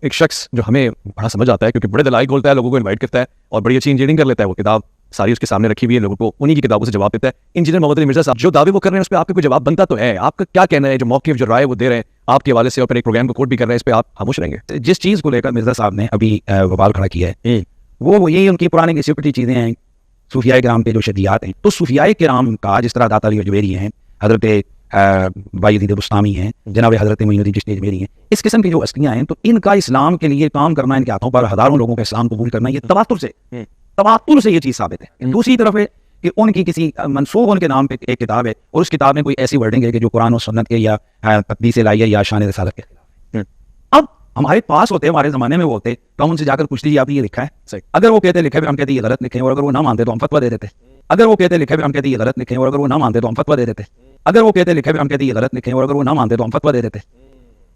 ایک شخص جو ہمیں بڑا سمجھ آتا ہے کیونکہ بڑے دلائل بولتا ہے, لوگوں کو انوائٹ کرتا ہے اور بڑی اچھی انجینئرنگ کر لیتا ہے, وہ کتاب ساری اس کے سامنے رکھی ہوئی ہے, لوگوں کو انہی کی کتابوں سے جواب دیتا ہے. انجینئر محمد علی مرزا صاحب جو دعوے وہ کر رہے ہیں اس پہ آپ کا کوئی جواب بنتا تو ہے, آپ کا کیا کہنا ہے, جو موقف جو رائے وہ دے رہے ہیں آپ کے حوالے سے اور پھر ایک پروگرام کو کوٹ بھی کر رہے ہیں, اس پہ آپ خاموش رہیں گے؟ جس چیز کو لے کر مرزا صاحب نے ابھی وبال کھڑا کیا ہے وہ یہی ان کی پرانی گھسی چیزیں ہیں, صوفیاء کرام پہ جو شدیات ہیں. تو صوفیاء کرام کا جس طرح داتا علی اجمیری ہیں, حضرت بایزید بستامی ہیں, جناب حضرت معین الدین چشتی اجمیری ہیں, اس قسم کی جو ہستیاں ہیں, تو ان کا اسلام کے لیے کام کرنا, ان کے ہاتھوں پر ہزاروں لوگوں کا اسلام قبول کرنا, یہ تواتر سے یہ چیز ثابت ہے. دوسری طرف ہے کہ ان کی کسی منسوخ ان کے نام پہ ایک کتاب ہے اور اس کتاب میں کوئی ایسی ورڈنگ ہے کہ جو قرآن و سنت کے یا تقدیس الہیہ یا شان رسالت کے خلاف ہے. اب ہمارے پاس ہوتے, ہمارے زمانے میں وہ ہوتے تو ہم ان سے جا کر پوچھ لیجیے آپ نے یہ لکھا ہے؟ اگر وہ کہتے لکھے پھر ہم کہتے یہ غلط لکھے, اور اگر وہ نہ مانتے تو ہم فتویٰ دے دیتے. اگر وہ کہتے لکھے پھر ہم کہتے یہ غلط لکھے, اور اگر وہ نہ مانتے تو ہم فتویٰ دے دیتے. اگر وہ کہتے لکھے پھر ہم کہتے یہ غلط لکھے, اور اگر وہ نہ مانتے تو ہم فتویٰ دے دیتے.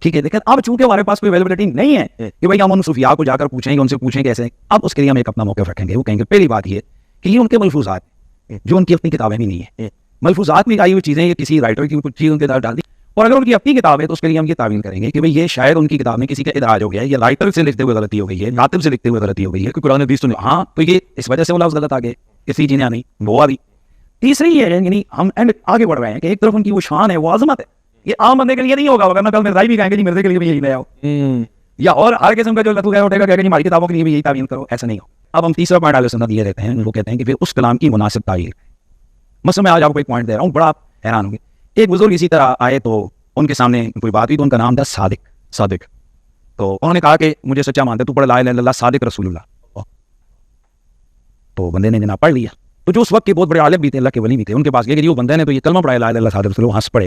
ٹھیک ہے, لیکن اب چونکہ ہمارے پاس کوئی اویلیبلٹی نہیں ہے کہ بھائی ہم ان صوفیاء کو جا کر پوچھیں گے, ان سے پوچھیں کیسے, اب اس کے لیے ہم ایک اپنا موقف رکھیں گے. وہ کہیں گے پہلی بات یہ کہ یہ ان کے ملفوظات جو ان کی اپنی کتابیں بھی نہیں ہیں, ملفوظات میں آئی ہوئی چیزیں, یہ کسی رائٹر کی کچھ چیز ان کے ساتھ ڈال دی, اور اگر ان کی اپنی کتاب ہے تو اس کے لیے ہم یہ تعویل کریں گے کہ بھئی یہ شاید ان کی کتاب میں کسی کا ادراج ہو گیا ہے, یا رائٹر سے لکھتے ہوئے غلطی ہو گئی ہے, کاتب سے لکھتے ہوئے غلطی ہو گئی ہے, کوئی قرآن حدیث تو نہیں, ہاں تو یہ اس وجہ سے وہ لفظ غلط آ گئے, اسی چیزیں نہیں وہ آ گئی. تیسری یہ ہے یعنی ہم آگے بڑھ رہے ہیں کہ ایک طرف ان کی وہ شان ہے, وہ عظمت ہے, یہ عام بندے کے لیے نہیں ہوگا, ورنہ کل مرزائی بھی کہیں گے جی مرزے کے لیے بھی یہی لے آؤ, یا اور ہر قسم کا جو لطف اٹھے گا کہ جی ہماری کتابوں کے لیے بھی یہی تعویل کرو, ایسا نہیں ہو. اب ہم تیسرا پوائنٹ اہل سنت یہ دیتے ہیں, وہ کہتے ہیں کہ پھر اس کلام کی مناسب تعویل. مثلا میں آج آپ کو ایک پوائنٹ دے رہا ہوں, بڑا حیران ہوں گے. ایک بزرگ اسی طرح آئے تو ان کے سامنے کوئی بات ہوئی تو ان کا نام تھا صادق. تو انہوں نے کہا کہ مجھے سچا مانتے, تو پڑھ لا الہ الا اللہ صادق رسول اللہ. تو بندے نے جناب پڑھ لیا, تو جو اس وقت کے بہت بڑے عالم بھی تھے, اللہ کے ولی بھی تھے, ان کے پاس گئے کہ وہ بندے نے تو یہ کلمہ پڑھا لا الہ الا اللہ صادق رسول اللہ, ہنس پڑے.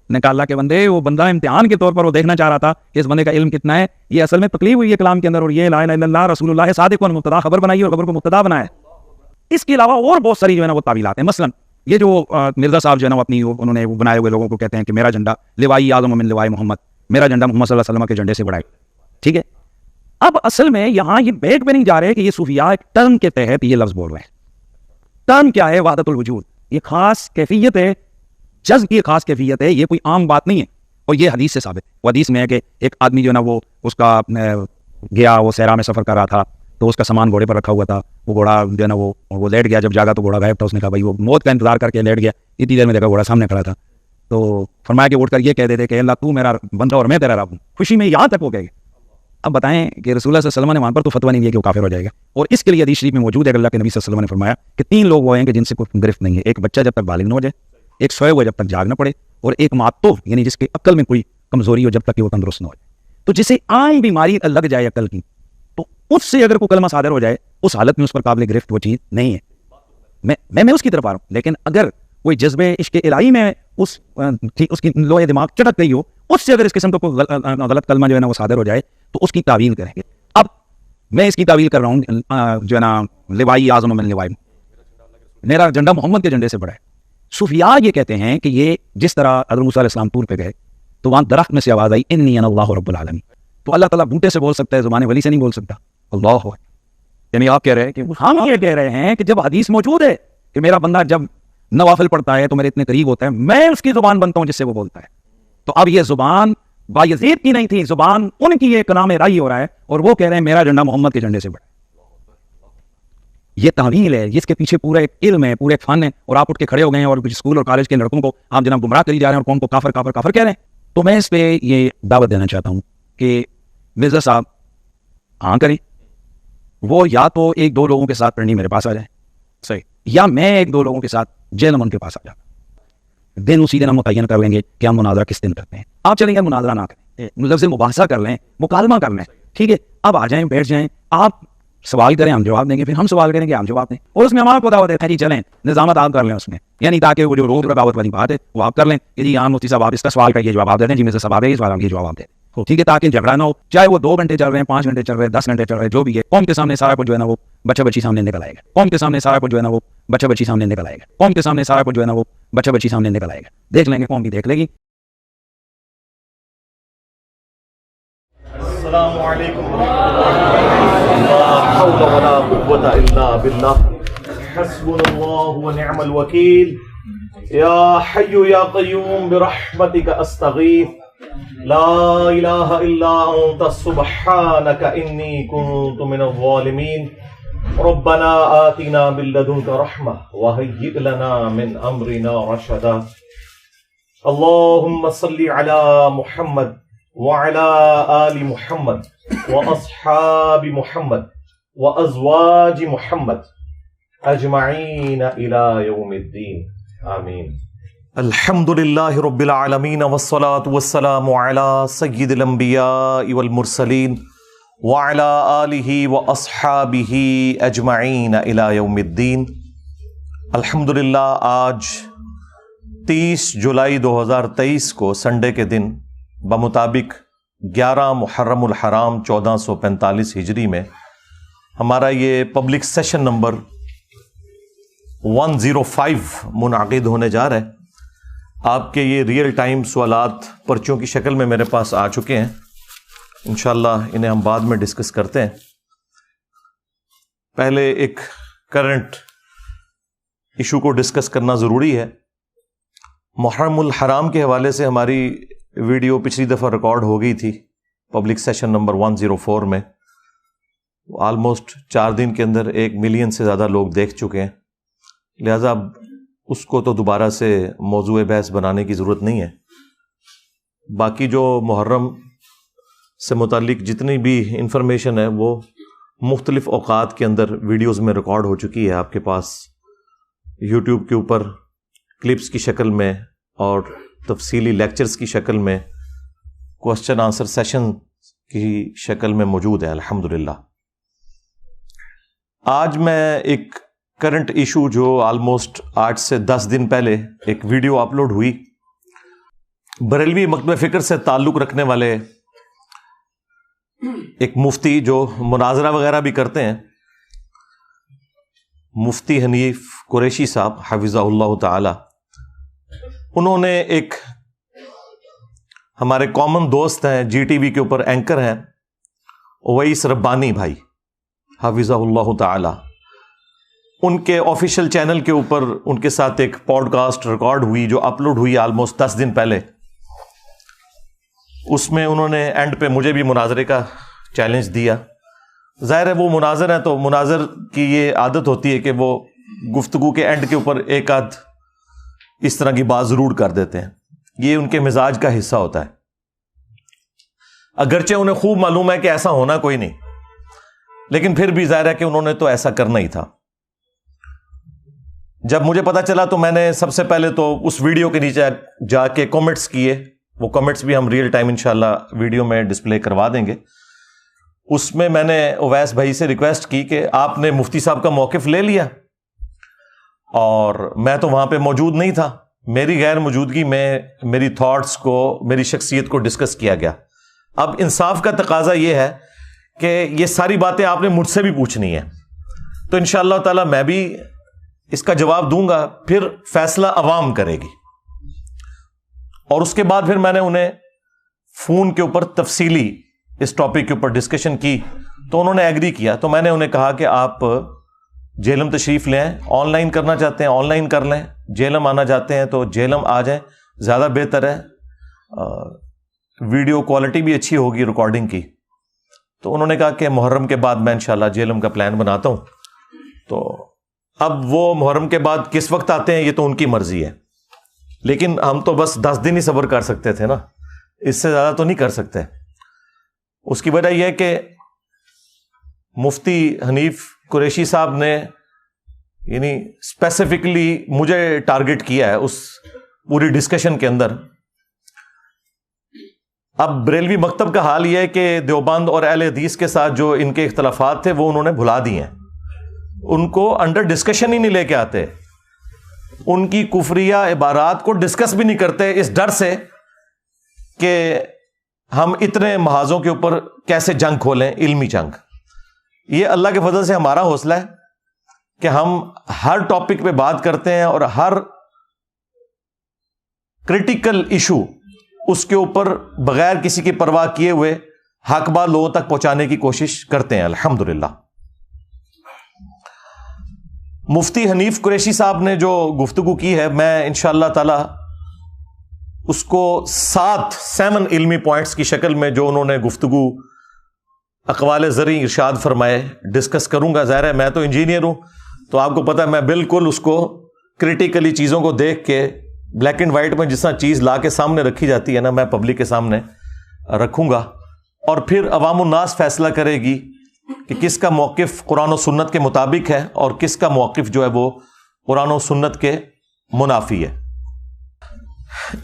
نے کہا اللہ کے بندے, وہ بندہ امتحان کے طور پر وہ دیکھنا چاہ رہا تھا کہ اس بندے کا علم کتنا ہے, یہ اصل میں تکلیف ہوئی ہے کلام کے اندر, اور یہ لا الہ الا اللہ رسول اللہ صادق کو مبتدا خبر بنائی اور خبر کو مبتدا بنایا. اس کے علاوہ اور بہت ساری جو ہے نا وہ تعویلات ہیں. مثلا یہ جو مرزا صاحب جو ہے نا اپنی انہوں نے بنائے ہوئے لوگوں کو کہتے ہیں کہ میرا جھنڈا لوائی اعظم من لوائی محمد, میرا جھنڈا محمد صلی اللہ علیہ وسلم کے جھنڈے سے بڑا ہے. ٹھیک ہے, اب اصل میں یہاں یہ بیٹ پہ نہیں جا رہے کہ یہ صوفیاء ایک ٹرم کے تحت یہ لفظ بول رہے ہیں. ٹرم کیا ہے؟ وحدت الوجود, یہ خاص کیفیت ہے, جذب کی خاص کیفیت ہے, یہ کوئی عام بات نہیں ہے. اور یہ حدیث سے ثابت ہے. وہ حدیث میں ہے کہ ایک آدمی جو ہے نا وہ اس کا گیا, وہ صحرا میں سفر کر رہا تھا, تو اس کا سامان گھوڑے پر رکھا ہوا تھا, وہ گھوڑا جو ہے نا وہ لیٹ گیا, جب جاگا تو گھوڑا غائب تھا. اس نے کہا بھائی وہ موت کا انتظار کر کے لیٹ گیا, اتنی دیر میں دیکھا گھوڑا سامنے کھڑا تھا. تو فرمایا کہ اٹھ کر یہ کہہ دیتے کہ اللہ تو میرا بندہ اور میں تیرا رب ہوں. خوشی میں یہاں تک ہو گئے. اب بتائیں کہ رسول اللہ صلی اللہ علیہ وسلم نے وہاں پر تو فتویٰ نہیں دیا کہ وہ کافر ہو جائے گا. اور اس کے لیے حدیث شریف میں موجود ہے کہ اللہ کے نبی صلی اللہ علیہ وسلم نے فرمایا کہ 3 لوگ وہ ہیں کہ جن سے کوئی گرفت نہیں ہے. ایک بچہ جب تک بالغ نہ ہو جائے, ایک سوئے ہوئے جب تک جاگ نہ پڑے, اور ایک معتوف یعنی جس کے عقل میں کوئی کمزوری ہو جب تک کہ وہ تندرست نہ ہو جائے. تو جسے عام بیماری لگ جائے عقل کی, تو اس سے اگر کوئی کلمہ صادر ہو جائے, اس حالت میں اس پر قابل گرفت وہ چیز نہیں ہے. میں اس کی طرف آ رہا ہوں. لیکن اگر کوئی جذبہ عشق الہی میں اس کی لوہے دماغ چٹک گئی ہو, اس سے اگر اس قسم کا کوئی غلط کلمہ جو ہے نا وہ صادر ہو جائے تو اس کی تعویل کریں گے. اب میں اس کی تعویل کر رہا ہوں جو ہے نا لوائی اعظم من لوائی, میرا جھنڈا محمد کے جھنڈے سے بڑا ہے. صوفیاء یہ کہتے ہیں کہ یہ جس طرح حضرت موسیٰ علیہ السلام طور پہ گئے تو وہاں درخت میں سے آواز آئی انی انا اللہ رب العالمین. تو اللہ تعالیٰ بوٹے سے بول سکتا ہے, زبان ولی سے نہیں بول سکتا. اللہ ہو, یعنی آپ کہہ رہے ہیں کہ ہم یہ کہہ رہے ہیں کہ جب حدیث موجود ہے کہ میرا بندہ جب نوافل پڑھتا ہے تو میرے اتنے قریب ہوتا ہے, میں اس کی زبان بنتا ہوں جس سے وہ بولتا ہے. تو اب یہ زبان بایزید کی نہیں تھی, زبان ان کی یہ کلام رائی ہو رہا ہے, اور وہ کہہ رہے ہیں میرا جھنڈا محمد کے جھنڈے سے بڑا ہے. یہ تعویل ہے, جس کے پیچھے پورا ایک علم ہے, پورے ایک فن ہے, اور آپ اٹھ کے کھڑے ہو گئے ہیں اور کچھ اسکول اور کالج کے لڑکوں کو آپ جناب گمراہ کری جا رہے ہیں اور قوم کو کافر کافر کافر کہہ رہے ہیں. تو میں اس پہ یہ دعوت دینا چاہتا ہوں کہ مرزا صاحب ہاں کریں, وہ یا تو 1-2 لوگوں کے ساتھ پڑھنی میرے پاس آ جائیں, صحیح, یا میں 1-2 لوگوں کے ساتھ جیل من کے پاس آ جاتا. دن اسی دن ہم متعین کر لیں گے کہ ہم مناظرہ کس دن کرتے ہیں. آپ چلیں گے مناظرہ نہ کریں, مطلب سے مباحثہ کر لیں, مکالمہ کر لیں. ٹھیک ہے, اب آ جائیں, بیٹھ جائیں, آپ سوال کریں, ہم جواب دیں گے, پھر ہم سوال کریں گے, ہم جواب دیں, اور اس میں ہمارا کو دعوت ہے جی چلیں نظامت آپ کر لیں اس میں, یعنی تاکہ وہ جو روز رکاوٹ والی بات ہے وہ آپ کر لیں کہ جی ہاں مفتی صاحب آپ اس کا سوال کا یہ جواب دے دیں, جی میں سے سوال ہے اس بار ہم یہ جواب دیں. ٹھیک ہے, تاکہ جھگڑا نہ ہو, چاہے وہ 2 گھنٹے چل رہے ہیں, 5 گھنٹے چل رہے ہیں, 10 گھنٹے چل رہے ہیں, جو بھی ہے, قوم کے سامنے سارا کچھ جو ہے نا وہ بچہ بچی سامنے نکل آئے گا. قوم کے سامنے سارا کچھ جو ہے نا وہ بچہ بچی سامنے نکل آئے گا. قوم کے سامنے سارا کچھ جو ہے نا وہ بچہ بچی سامنے نکل آئے گا. دیکھ لیں گے, قوم بھی دیکھ لے گی. السلام علیکم لا حول ولا قوة الا بالله حسبنا الله ونعم الوکیل. یا حی یا قیوم برحمتک استغیث لا إله إلا أنت سبحانك إني كنت من الظالمين ربنا آتنا من لدنك رحمة وهيئ لنا من أمرنا رشدا اللهم صل على محمد وعلى آل محمد وأصحاب محمد وأزواج محمد أجمعين إلى يوم الدين آمين. الحمد لله رب العالمين والصلاة والسلام على سيد الأنبياء والمرسلين وعلى آله وأصحابه أجمعين إلى يوم الدين. الحمدللہ آج 30 جولائی 2023 کو سنڈے کے دن بمطابق 11 محرم الحرام 1445 ہجری میں ہمارا یہ پبلک سیشن نمبر 105 منعقد ہونے جا رہا ہے. آپ کے یہ ریئل ٹائم سوالات پرچوں کی شکل میں میرے پاس آ چکے ہیں. انشاءاللہ انہیں ہم بعد میں ڈسکس کرتے ہیں. پہلے ایک کرنٹ ایشو کو ڈسکس کرنا ضروری ہے. محرم الحرام کے حوالے سے ہماری ویڈیو پچھلی دفعہ ریکارڈ ہو گئی تھی پبلک سیشن نمبر 104 میں. آلموسٹ 4 دن کے اندر 1 ملین سے زیادہ لوگ دیکھ چکے ہیں. لہٰذا اب اس کو تو دوبارہ سے موضوع بحث بنانے کی ضرورت نہیں ہے. باقی جو محرم سے متعلق جتنی بھی انفارمیشن ہے وہ مختلف اوقات کے اندر ویڈیوز میں ریکارڈ ہو چکی ہے آپ کے پاس یوٹیوب کے اوپر کلپس کی شکل میں اور تفصیلی لیکچرز کی شکل میں کوسچن آنسر سیشن کی شکل میں موجود ہے الحمدللہ. آج میں ایک کرنٹ ایشو جو آلموسٹ 8 سے 10 دن پہلے ایک ویڈیو اپلوڈ ہوئی بریلوی مکتبہ فکر سے تعلق رکھنے والے ایک مفتی جو مناظرہ وغیرہ بھی کرتے ہیں مفتی حنیف قریشی صاحب حفظہ اللہ تعالی، انہوں نے ایک ہمارے کامن دوست ہیں جی ٹی وی کے اوپر اینکر ہیں اویس ربانی بھائی حفظہ اللہ تعالی، ان کے آفیشیل چینل کے اوپر ان کے ساتھ ایک پوڈ کاسٹ ریکارڈ ہوئی جو اپلوڈ ہوئی آلموسٹ 10 دن پہلے. اس میں انہوں نے اینڈ پہ مجھے بھی مناظرے کا چیلنج دیا. ظاہر ہے وہ مناظر ہیں تو مناظر کی یہ عادت ہوتی ہے کہ وہ گفتگو کے اینڈ کے اوپر ایک آدھ اس طرح کی بات ضرور کر دیتے ہیں. یہ ان کے مزاج کا حصہ ہوتا ہے، اگرچہ انہیں خوب معلوم ہے کہ ایسا ہونا کوئی نہیں، لیکن پھر بھی ظاہر ہے کہ انہوں نے تو ایسا کرنا ہی تھا. جب مجھے پتا چلا تو میں نے سب سے پہلے تو اس ویڈیو کے نیچے جا کے کامنٹس کیے. وہ کامنٹس بھی ہم ریئل ٹائم انشاءاللہ ویڈیو میں ڈسپلے کروا دیں گے. اس میں میں نے اویس بھائی سے ریکویسٹ کی کہ آپ نے مفتی صاحب کا موقف لے لیا، اور میں تو وہاں پہ موجود نہیں تھا. میری غیر موجودگی میں میری تھاٹس کو، میری شخصیت کو ڈسکس کیا گیا. اب انصاف کا تقاضا یہ ہے کہ یہ ساری باتیں آپ نے مجھ سے بھی پوچھنی ہے، تو انشاءاللہ تعالی میں بھی اس کا جواب دوں گا، پھر فیصلہ عوام کرے گی. اور اس کے بعد پھر میں نے انہیں فون کے اوپر تفصیلی اس ٹاپک کے اوپر ڈسکشن کی تو انہوں نے ایگری کیا. تو میں نے انہیں کہا کہ آپ جہلم تشریف لیں، آن لائن کرنا چاہتے ہیں آن لائن کر لیں، جہلم آنا چاہتے ہیں تو جہلم آ جائیں، زیادہ بہتر ہے، ویڈیو کوالٹی بھی اچھی ہوگی ریکارڈنگ کی. تو انہوں نے کہا کہ محرم کے بعد میں انشاءاللہ جہلم کا پلان بناتا ہوں. تو اب وہ محرم کے بعد کس وقت آتے ہیں یہ تو ان کی مرضی ہے، لیکن ہم تو بس 10 دن ہی صبر کر سکتے تھے نا، اس سے زیادہ تو نہیں کر سکتے. اس کی وجہ یہ ہے کہ مفتی حنیف قریشی صاحب نے یعنی اسپیسیفکلی مجھے ٹارگٹ کیا ہے اس پوری ڈسکشن کے اندر. اب بریلوی مکتب کا حال یہ ہے کہ دیوبند اور اہل حدیث کے ساتھ جو ان کے اختلافات تھے وہ انہوں نے بھلا دیے ہیں، ان کو انڈر ڈسکشن ہی نہیں لے کے آتے، ان کی کفریہ عبارات کو ڈسکس بھی نہیں کرتے اس ڈر سے کہ ہم اتنے محاذوں کے اوپر کیسے جنگ کھولیں، علمی جنگ. یہ اللہ کے فضل سے ہمارا حوصلہ ہے کہ ہم ہر ٹاپک پہ بات کرتے ہیں اور ہر کریٹیکل ایشو اس کے اوپر بغیر کسی کی پرواہ کیے ہوئے حق بات لوگوں تک پہنچانے کی کوشش کرتے ہیں الحمدللہ. مفتی حنیف قریشی صاحب نے جو گفتگو کی ہے میں انشاءاللہ تعالی اس کو 7 علمی پوائنٹس کی شکل میں جو انہوں نے گفتگو اقوال زرعی ارشاد فرمائے ڈسکس کروں گا. ظاہر ہے میں تو انجینئر ہوں تو آپ کو پتہ ہے میں بالکل اس کو کریٹیکلی چیزوں کو دیکھ کے بلیک اینڈ وائٹ میں جس طرح چیز لا کے سامنے رکھی جاتی ہے نا میں پبلک کے سامنے رکھوں گا, اور پھر عوام الناس فیصلہ کرے گی کہ کس کا موقف قرآن و سنت کے مطابق ہے اور کس کا موقف جو ہے وہ قرآن و سنت کے منافی ہے.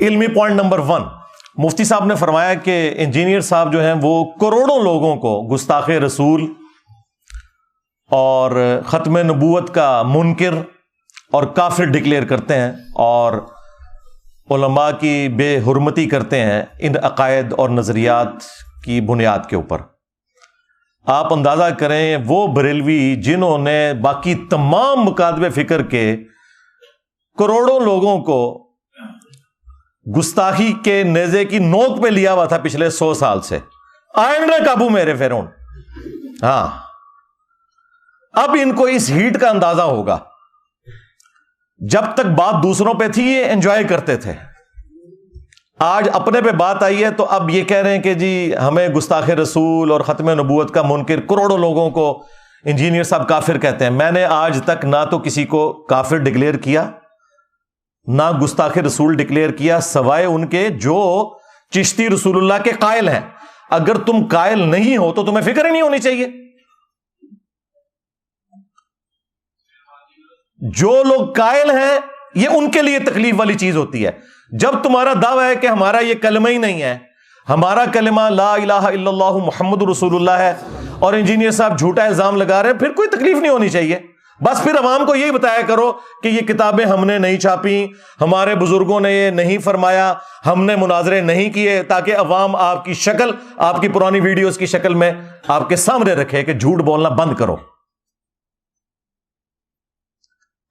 علمی پوائنٹ نمبر 1, مفتی صاحب نے فرمایا کہ انجینئر صاحب جو ہیں وہ کروڑوں لوگوں کو گستاخ رسول اور ختم نبوت کا منکر اور کافر ڈکلیئر کرتے ہیں اور علماء کی بے حرمتی کرتے ہیں ان عقائد اور نظریات کی بنیاد کے اوپر. آپ اندازہ کریں وہ بریلوی جنہوں نے باقی تمام مکاتب فکر کے کروڑوں لوگوں کو گستاخی کے نیزے کی نوک پہ لیا ہوا تھا پچھلے 100 سال سے, آئیں نہ قابو میرے فرعون. ہاں اب ان کو اس ہیٹ کا اندازہ ہوگا. جب تک بات دوسروں پہ تھی یہ انجوائے کرتے تھے, آج اپنے پہ بات آئی ہے تو اب یہ کہہ رہے ہیں کہ جی ہمیں گستاخ رسول اور ختم نبوت کا منکر کروڑوں لوگوں کو انجینئر صاحب کافر کہتے ہیں. میں نے آج تک نہ تو کسی کو کافر ڈکلیئر کیا نہ گستاخ رسول ڈکلیئر کیا, سوائے ان کے جو چشتی رسول اللہ کے قائل ہیں. اگر تم قائل نہیں ہو تو تمہیں فکر ہی نہیں ہونی چاہیے. جو لوگ قائل ہیں یہ ان کے لیے تکلیف والی چیز ہوتی ہے. جب تمہارا دعویٰ ہے کہ ہمارا یہ کلمہ ہی نہیں ہے, ہمارا کلمہ لا الہ الا اللہ محمد رسول اللہ ہے, اور انجینئر صاحب جھوٹا الزام لگا رہے ہیں, پھر کوئی تکلیف نہیں ہونی چاہیے. بس پھر عوام کو یہی بتایا کرو کہ یہ کتابیں ہم نے نہیں چھاپی, ہمارے بزرگوں نے یہ نہیں فرمایا, ہم نے مناظرے نہیں کیے, تاکہ عوام آپ کی شکل, آپ کی پرانی ویڈیوز کی شکل میں آپ کے سامنے رکھے کہ جھوٹ بولنا بند کرو.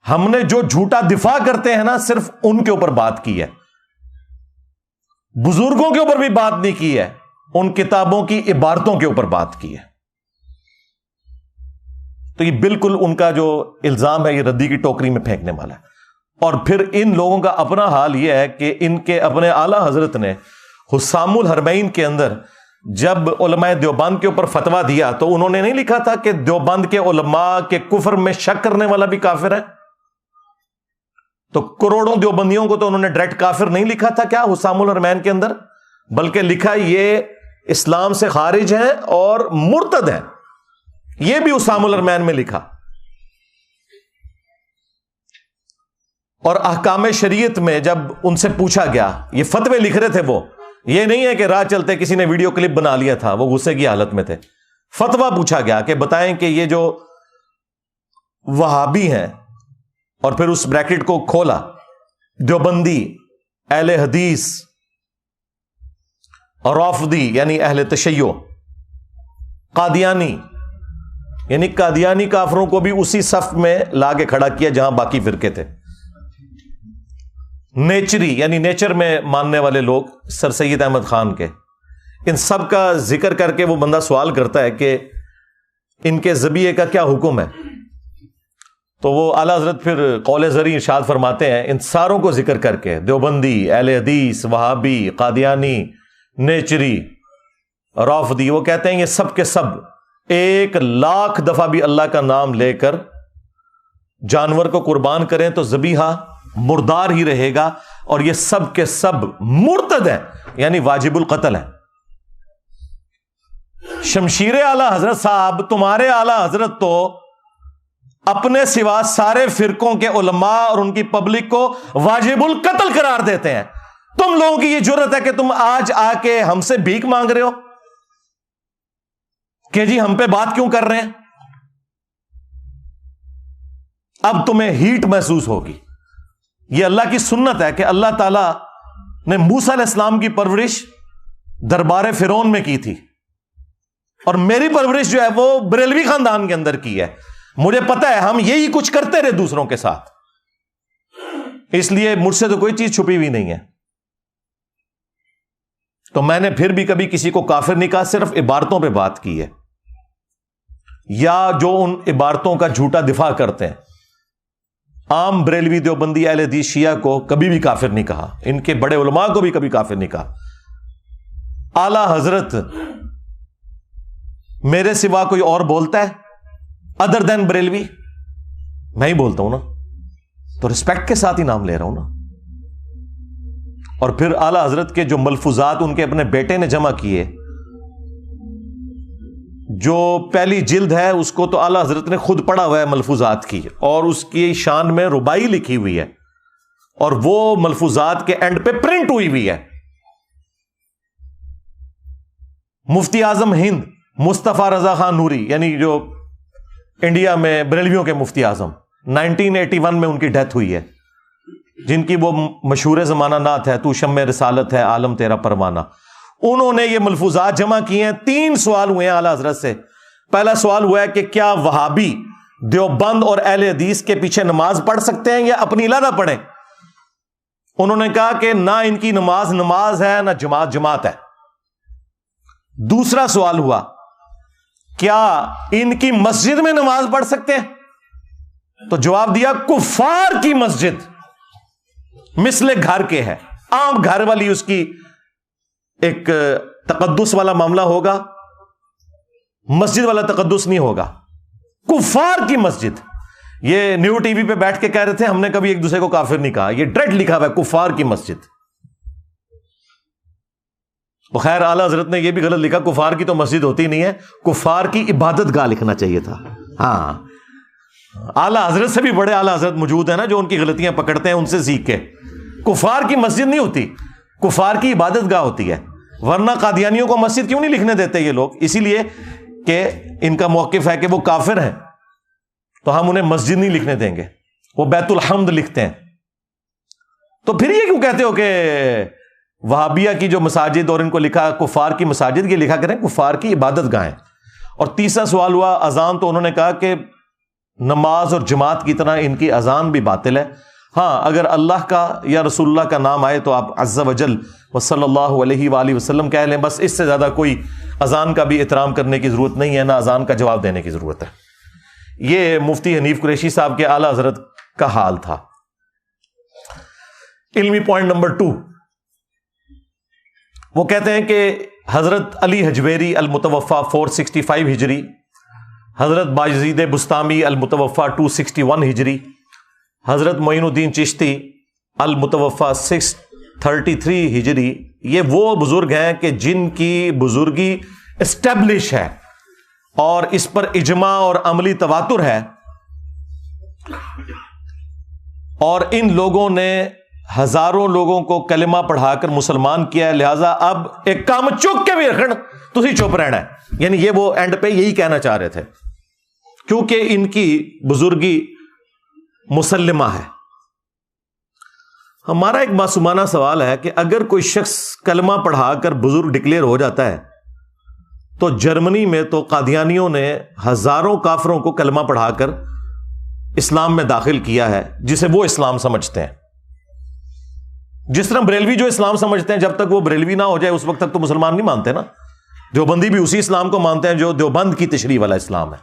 ہم نے جو جھوٹا دفاع کرتے ہیں نا صرف ان کے اوپر بات کی ہے, بزرگوں کے اوپر بھی بات نہیں کی ہے, ان کتابوں کی عبارتوں کے اوپر بات کی ہے. تو یہ بالکل ان کا جو الزام ہے یہ ردی کی ٹوکری میں پھینکنے والا ہے. اور پھر ان لوگوں کا اپنا حال یہ ہے کہ ان کے اپنے اعلی حضرت نے حسام الحرمین کے اندر جب علماء دیوبند کے اوپر فتویٰ دیا تو انہوں نے نہیں لکھا تھا کہ دیوبند کے علماء کے کفر میں شک کرنے والا بھی کافر ہے. تو کروڑوں دیوبندیوں کو تو انہوں نے ڈائریکٹ کافر نہیں لکھا تھا کیا حسام الحرمین کے اندر, بلکہ لکھا یہ اسلام سے خارج ہیں اور مرتد ہیں. یہ بھی حسام الحرمین میں لکھا. اور احکام شریعت میں جب ان سے پوچھا گیا, یہ فتوے لکھ رہے تھے وہ, یہ نہیں ہے کہ راہ چلتے کسی نے ویڈیو کلپ بنا لیا تھا, وہ غصے کی حالت میں تھے. فتویٰ پوچھا گیا کہ بتائیں کہ یہ جو وہابی ہیں, اور پھر اس بریکٹ کو کھولا, دیوبندی, اہل حدیث, رافضی یعنی اہل تشیع, قادیانی یعنی قادیانی کافروں کو بھی اسی صف میں لا کے کھڑا کیا جہاں باقی فرقے تھے. نیچری یعنی نیچر میں ماننے والے لوگ, سر سید احمد خان کے, ان سب کا ذکر کر کے وہ بندہ سوال کرتا ہے کہ ان کے ذبیحے کا کیا حکم ہے. تو وہ اعلیٰ حضرت پھر قول زرعی ارشاد فرماتے ہیں ان ساروں کو ذکر کر کے, دیوبندی, اہل حدیث, وہابی, قادیانی, نیچری, رافضی, وہ کہتے ہیں یہ سب کے سب 1,00,000 دفعہ بھی اللہ کا نام لے کر جانور کو قربان کریں تو ذبیحہ مردار ہی رہے گا, اور یہ سب کے سب مرتد ہیں یعنی واجب القتل ہیں. شمشیر اعلی حضرت صاحب, تمہارے اعلی حضرت تو اپنے سوا سارے فرقوں کے علماء اور ان کی پبلک کو واجب القتل قرار دیتے ہیں. تم لوگوں کی یہ جرت ہے کہ تم آج آ کے ہم سے بھیک مانگ رہے ہو کہ جی ہم پہ بات کیوں کر رہے ہیں. اب تمہیں ہیٹ محسوس ہوگی. یہ اللہ کی سنت ہے کہ اللہ تعالی نے موسیٰ علیہ السلام کی پرورش دربار فرعون میں کی تھی, اور میری پرورش جو ہے وہ بریلوی خاندان کے اندر کی ہے. مجھے پتا ہے ہم یہی کچھ کرتے رہے دوسروں کے ساتھ, اس لیے مجھ سے تو کوئی چیز چھپی ہوئی نہیں ہے. تو میں نے پھر بھی کبھی کسی کو کافر نہیں کہا, صرف عبارتوں پہ بات کی ہے, یا جو ان عبارتوں کا جھوٹا دفاع کرتے ہیں. عام بریلوی دیوبندی اہل حدیث شیعہ کو کبھی بھی کافر نہیں کہا, ان کے بڑے علماء کو بھی کبھی کافر نہیں کہا. اعلی حضرت میرے سوا کوئی اور بولتا ہے ادر دین بریلوی؟ میں ہی بولتا ہوں نا, تو رسپیکٹ کے ساتھ ہی نام لے رہا ہوں نا. اور پھر اعلی حضرت کے جو ملفوظات ان کے اپنے بیٹے نے جمع کیے, جو پہلی جلد ہے اس کو تو اعلی حضرت نے خود پڑھا ہوا ہے ملفوظات کی, اور اس کی شان میں ربائی لکھی ہوئی ہے, اور وہ ملفوظات کے اینڈ پہ پرنٹ ہوئی ہوئی ہے. مفتی اعظم ہند مصطفیٰ رضا خان نوری, یعنی جو انڈیا میں بریلویوں کے مفتی اعظم, 1981 میں ان کی ڈیتھ ہوئی ہے, جن کی وہ مشہور زمانہ نعت ہے, تو شمع رسالت ہے عالم تیرا پروانہ. انہوں نے یہ ملفوظات جمع کیے ہیں. 3 سوال ہوئے ہیں اعلی حضرت سے. پہلا سوال ہوا ہے کہ کیا وہابی دیوبند اور اہل حدیث کے پیچھے نماز پڑھ سکتے ہیں یا اپنی علیحدہ پڑھیں؟ انہوں نے کہا کہ نہ ان کی نماز نماز ہے, نہ جماعت جماعت ہے. دوسرا سوال ہوا کیا ان کی مسجد میں نماز پڑھ سکتے ہیں؟ تو جواب دیا کفار کی مسجد مثل گھر کے ہے, عام گھر والی اس کی ایک تقدس والا معاملہ ہوگا, مسجد والا تقدس نہیں ہوگا. کفار کی مسجد, یہ نیو ٹی وی پہ بیٹھ کے کہہ رہے تھے ہم نے کبھی ایک دوسرے کو کافر نہیں کہا, یہ ڈائریکٹ لکھا ہوا ہے کفار کی مسجد. خیر اعلی حضرت نے یہ بھی غلط لکھا, کفار کی تو مسجد ہوتی نہیں ہے, کفار کی عبادت گاہ لکھنا چاہیے تھا. ہاں, اعلی حضرت سے بھی بڑے اعلی حضرت موجود ہیں نا جو ان کی غلطیاں پکڑتے ہیں, ان سے سیکھ کے. کفار کی مسجد نہیں ہوتی, کفار کی عبادت گاہ ہوتی ہے. ورنہ قادیانیوں کو مسجد کیوں نہیں لکھنے دیتے یہ لوگ؟ اسی لیے کہ ان کا موقف ہے کہ وہ کافر ہیں, تو ہم انہیں مسجد نہیں لکھنے دیں گے, وہ بیت الحمد لکھتے ہیں. تو پھر یہ کیوں کہتے ہو کہ وہابیہ کی جو مساجد اور ان کو لکھا کفار کی مساجد, یہ لکھا کریں کفار کی عبادت گاہیں. اور تیسرا سوال ہوا اذان, تو انہوں نے کہا کہ نماز اور جماعت کی طرح ان کی اذان بھی باطل ہے. ہاں, اگر اللہ کا یا رسول اللہ کا نام آئے تو آپ عز وجل و صلی اللہ علیہ وآلہ وسلم کہہ لیں, بس اس سے زیادہ کوئی اذان کا بھی احترام کرنے کی ضرورت نہیں ہے, نہ اذان کا جواب دینے کی ضرورت ہے. یہ مفتی حنیف قریشی صاحب کے اعلی حضرت کا حال تھا. علمی پوائنٹ نمبر 2, وہ کہتے ہیں کہ حضرت علی حجویری المتوفا 465 ہجری, حضرت بایزید بستامی المتوفا 261 ہجری, حضرت معین الدین چشتی المتوفا 633 ہجری, یہ وہ بزرگ ہیں کہ جن کی بزرگی اسٹیبلش ہے اور اس پر اجماع اور عملی تواتر ہے, اور ان لوگوں نے ہزاروں لوگوں کو کلمہ پڑھا کر مسلمان کیا ہے. لہذا اب ایک کام چک کے بھی رکھنا, تسی چپ رہنا ہے. یعنی یہ وہ اینڈ پہ یہی کہنا چاہ رہے تھے, کیونکہ ان کی بزرگی مسلمہ ہے. ہمارا ایک معصومانہ سوال ہے کہ اگر کوئی شخص کلمہ پڑھا کر بزرگ ڈکلیئر ہو جاتا ہے, تو جرمنی میں تو قادیانیوں نے ہزاروں کافروں کو کلمہ پڑھا کر اسلام میں داخل کیا ہے, جسے وہ اسلام سمجھتے ہیں. جس طرح بریلوی جو اسلام سمجھتے ہیں, جب تک وہ بریلوی نہ ہو جائے اس وقت تک تو مسلمان نہیں مانتے نا. دیوبندی بھی اسی اسلام کو مانتے ہیں جو دیوبند کی تشریح والا اسلام ہے.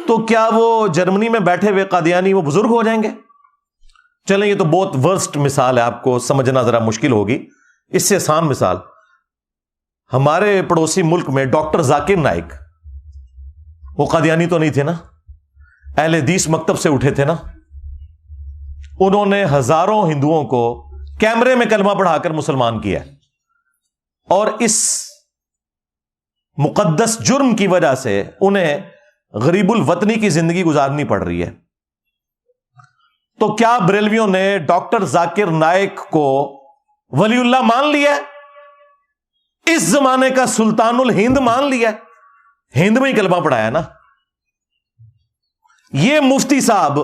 تو کیا وہ جرمنی میں بیٹھے ہوئے قادیانی وہ بزرگ ہو جائیں گے؟ چلیں, یہ تو بہت ورسٹ مثال ہے, آپ کو سمجھنا ذرا مشکل ہوگی. اس سے آسان مثال, ہمارے پڑوسی ملک میں ڈاکٹر ذاکر نائک, وہ قادیانی تو نہیں تھے نا, اہل حدیث مکتب سے اٹھے تھے نا. انہوں نے ہزاروں ہندوؤں کو کیمرے میں کلمہ پڑھا کر مسلمان کیا, اور اس مقدس جرم کی وجہ سے انہیں غریب الوطنی کی زندگی گزارنی پڑ رہی ہے. تو کیا بریلویوں نے ڈاکٹر ذاکر نائک کو ولی اللہ مان لیا؟ اس زمانے کا سلطان الہند مان لیا, ہند میں ہی کلمہ پڑھایا نا. یہ مفتی صاحب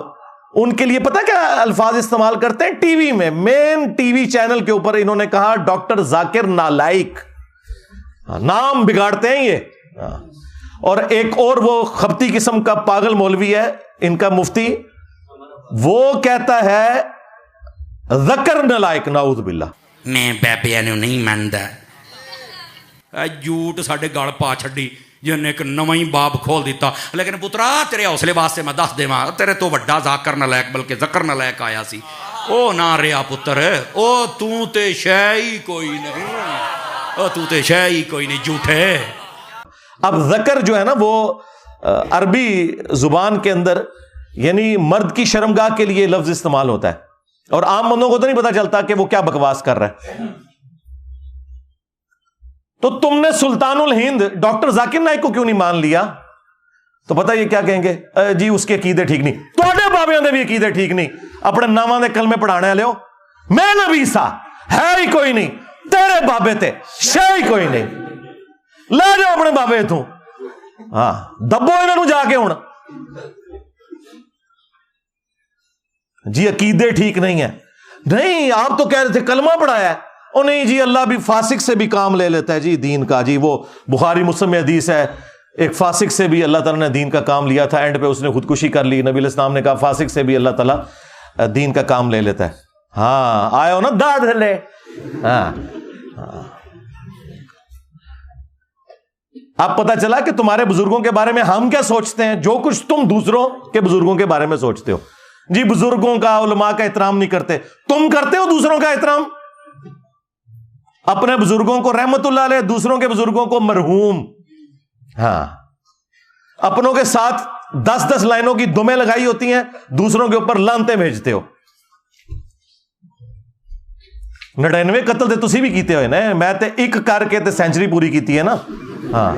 ان کے لیے پتہ کیا الفاظ استعمال کرتے ہیں ٹی وی میں, مین ٹی وی چینل کے اوپر انہوں نے کہا ڈاکٹر ذاکر نالائک. نام بگاڑتے ہیں یہ. اور ایک اور وہ خبتی قسم کا پاگل مولوی ہے ان کا مفتی, وہ کہتا ہے ذکر نالائک, نعوذ باللہ. میں بابیاں نو نہیں ماندا, ਜੂਟ ਸਾਡੇ ਗਲ ਪਾ ਛੱਡੀ ਜਿਹਨੇ ਇੱਕ ਨਵਾਂ ਹੀ ਬਾਬ ਖੋਲ ਦਿੱਤਾ। ਲੇਕਿਨ ਪੁੱਤਰਾ ਤੇਰੇ ਹੌਸਲੇ ਵਾਸਤੇ ਮੈਂ ਦੱਸ ਦੇਵਾਂ, ਤੇਰੇ ਤੋਂ ਵੱਡਾ ਜ਼ਾਕਰ ਨਲਾਇਕ ਬਲਕਿ ਜ਼ਕਰ ਨਲਾਇਕ ਆਇਆ ਸੀ, ਉਹ ਨਾ ਰਿਹਾ ਪੁੱਤਰ, ਉਹ ਤੂੰ ਤੇ ਸ਼ੈ ਹੀ ਕੋਈ ਨਹੀਂ, ਉਹ ਤੂੰ ਤੇ شے ہی کوئی نہیں جھوٹے۔ اب ذکر جو ہے نا وہ عربی زبان کے اندر یعنی مرد کی شرمگاہ کے لیے لفظ استعمال ہوتا ہے، اور عام بندوں کو تو نہیں پتا چلتا کہ وہ کیا بکواس کر رہا ہے۔ تو تم نے سلطان الہند ڈاکٹر ذاکر نائک کو کیوں نہیں مان لیا؟ تو پتہ یہ کیا کہیں گے، جی اس کے عقیدے ٹھیک نہیں، توڑے بابیاں دے بھی عقیدے ٹھیک نہیں، اپنے ناماں دے کلمے پڑھانے والے ہو، میں نبی سا ہے ہی کوئی نہیں، تیرے بابے تے شے ہی کوئی نہیں، لے جاؤ اپنے بابے تو، ہاں دبو انہوں نے جا کے ہوں جی عقیدے ٹھیک نہیں ہے۔ نہیں آپ تو کہہ رہے تھے کلمہ پڑھایا ہے، او نہیں جی اللہ بھی فاسق سے بھی کام لے لیتا ہے جی دین کا، جی وہ بخاری مسلم میں حدیث ہے ایک فاسق سے بھی اللہ تعالیٰ نے دین کا کام لیا تھا، اینڈ پہ اس نے خودکشی کر لی، نبی علیہ السلام نے کہا فاسق سے بھی اللہ تعالیٰ دین کا کام لے لیتا ہے۔ ہاں آئے ہو نا داد لے، ہاں اب پتہ چلا کہ تمہارے بزرگوں کے بارے میں ہم کیا سوچتے ہیں، جو کچھ تم دوسروں کے بزرگوں کے بارے میں سوچتے ہو۔ جی بزرگوں کا علماء کا احترام نہیں کرتے، تم کرتے ہو دوسروں کا احترام، اپنے بزرگوں کو رحمت اللہ علیہ، دوسروں کے بزرگوں کو مرحوم، ہاں اپنوں کے ساتھ 10 لائنوں کی دمیں لگائی ہوتی ہیں، دوسروں کے اوپر لانتے بھیجتے ہو۔ 99 قتل تے تسی بھی کیتے ہوئے نا، میں تے ایک کر کے تے سینچری پوری کیتی ہے نا۔ ہاں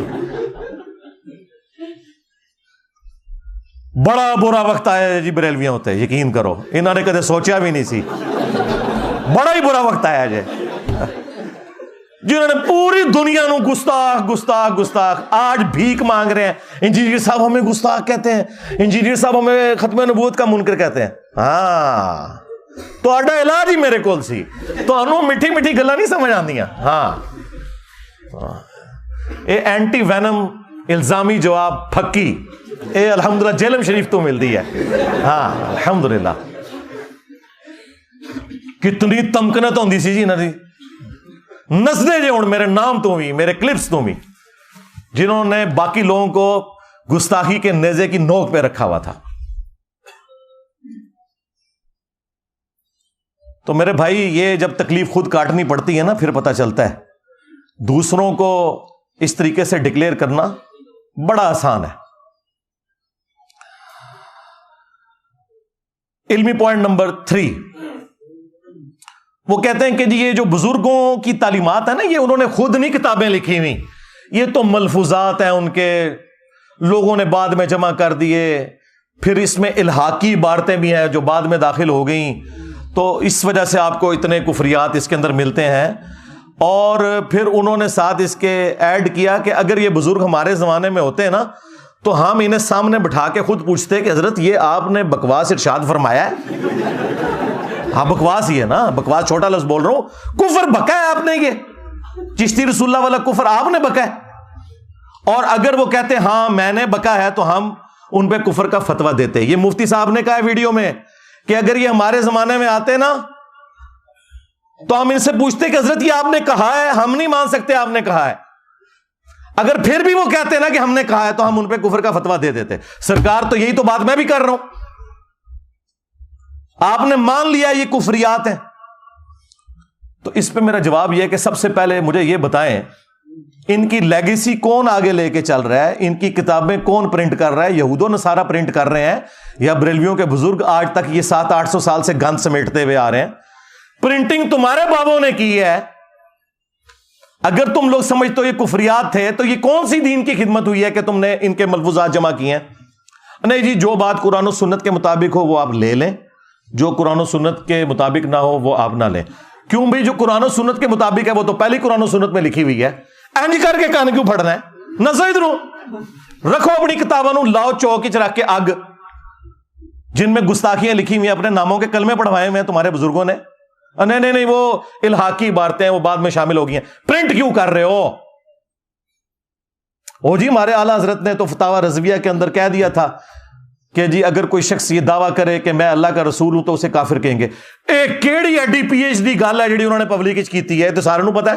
بڑا برا وقت آیا ہے جی بریلویاں ہوتے، یقین کرو انہوں نے کدے سوچیا بھی نہیں سی، بڑا ہی برا وقت آیا جی جنہوں نے پوری دنیا نو گستاخ گستاخ گستاخ آج بھیک مانگ رہے ہیں، انجینئر صاحب ہمیں گستاخ کہتے ہیں، انجینئر صاحب ہمیں ختم نبوت کا منکر کہتے ہیں۔ ہاں تو آڈا علاج ہی میرے کول سی، تو انہوں مٹھی مٹھی گلا نہیں سمجھ آندیاں۔ ہاں اے اینٹی وینم الزامی جواب پھکی اے الحمدللہ جیلم شریف تو ملتی ہے۔ ہاں الحمدللہ کتنی تمکنت ہوندی سی جی انہاں دی، نسدے جے ہن میرے نام تو بھی میرے کلپس تو بھی، جنہوں نے باقی لوگوں کو گستاخی کے نیزے کی نوک پہ رکھا ہوا تھا۔ تو میرے بھائی یہ جب تکلیف خود کاٹنی پڑتی ہے نا پھر پتہ چلتا ہے، دوسروں کو اس طریقے سے ڈکلیئر کرنا بڑا آسان ہے۔ علمی پوائنٹ نمبر 3، وہ کہتے ہیں کہ جی یہ جو بزرگوں کی تعلیمات ہیں نا، یہ انہوں نے خود نہیں کتابیں لکھی ہوئی، یہ تو ملفوظات ہیں ان کے، لوگوں نے بعد میں جمع کر دیے، پھر اس میں الحاقی عبارتیں بھی ہیں جو بعد میں داخل ہو گئیں، تو اس وجہ سے آپ کو اتنے کفریات اس کے اندر ملتے ہیں۔ اور پھر انہوں نے ساتھ اس کے ایڈ کیا کہ اگر یہ بزرگ ہمارے زمانے میں ہوتے ہیں نا تو ہم انہیں سامنے بٹھا کے خود پوچھتے کہ حضرت یہ آپ نے بکواس ارشاد فرمایا ہے؟ ہاں بکواس ہی ہے نا، بکواس چھوٹا لفظ بول رہا ہوں، کفر بکا ہے آپ نے، یہ چشتی رسول اللہ والا کفر آپ نے بکا ہے۔ اور اگر وہ کہتے ہاں میں نے بکا ہے تو ہم ان پہ کفر کا فتویٰ دیتے۔ یہ مفتی صاحب نے کہا ہے ویڈیو میں کہ اگر یہ ہمارے زمانے میں آتے نا تو ہم ان سے پوچھتے کہ حضرت یہ آپ نے کہا ہے، ہم نہیں مان سکتے آپ نے کہا ہے۔ اگر پھر بھی وہ کہتے نا کہ ہم نے کہا ہے تو ہم ان پہ کفر کا فتویٰ دے دیتے۔ سرکار تو یہی تو بات میں بھی کر رہا ہوں، آپ نے مان لیا یہ کفریات ہیں۔ تو اس پہ میرا جواب یہ ہے کہ سب سے پہلے مجھے یہ بتائیں ان کی لیگیسی کون آگے لے کے چل رہا ہے، ان کی کتابیں کون پرنٹ کر رہا ہے؟ یہود و نصارہ پرنٹ کر رہے ہیں یا بریلویوں کے بزرگ آج تک یہ 700-800 سال سے گند سمیٹتے ہوئے آ رہے ہیں؟ پرنٹنگ تمہارے بابوں نے کی ہے۔ اگر تم لوگ سمجھتے ہو یہ کفریات تھے تو یہ کون سی دین کی خدمت ہوئی ہے کہ تم نے ان کے ملفوظات جمع کیے ہیں؟ نہیں جی جو بات قرآن و سنت کے مطابق ہو وہ آپ لے لیں، جو قرآن و سنت کے مطابق نہ ہو وہ آپ نہ لیں۔ کیوں بھائی جو قرآن و سنت کے مطابق ہے وہ تو پہلی قرآن و سنت میں لکھی ہوئی ہے، اینج کر کے کان کیوں پھڑنا ہے؟ نہ ادھروں رکھو اپنی کتابوں، لاؤ چوک چ رکھ کے اگ، جن میں گستاخیاں لکھی ہوئی ہیں، اپنے ناموں کے کلمے پڑھوائے ہوئے ہیں تمہارے بزرگوں نے۔ نہیں وہ الحاقی عبارتیں وہ بعد میں شامل ہو گئی ہیں، پرنٹ کیوں کر رہے ہو؟ او جی ہمارے اعلیٰ حضرت نے تو فتاوی رضویہ کے اندر کہہ دیا تھا کہ جی اگر کوئی شخص یہ دعویٰ کرے کہ میں اللہ کا رسول ہوں تو اسے کافر کہیں گے۔ ایک کیڑی ایڈی پی ایچ ڈی گل ہے جڑی انہوں نے پبلک کیتی ہے، تو سارے نوں پتہ ہے۔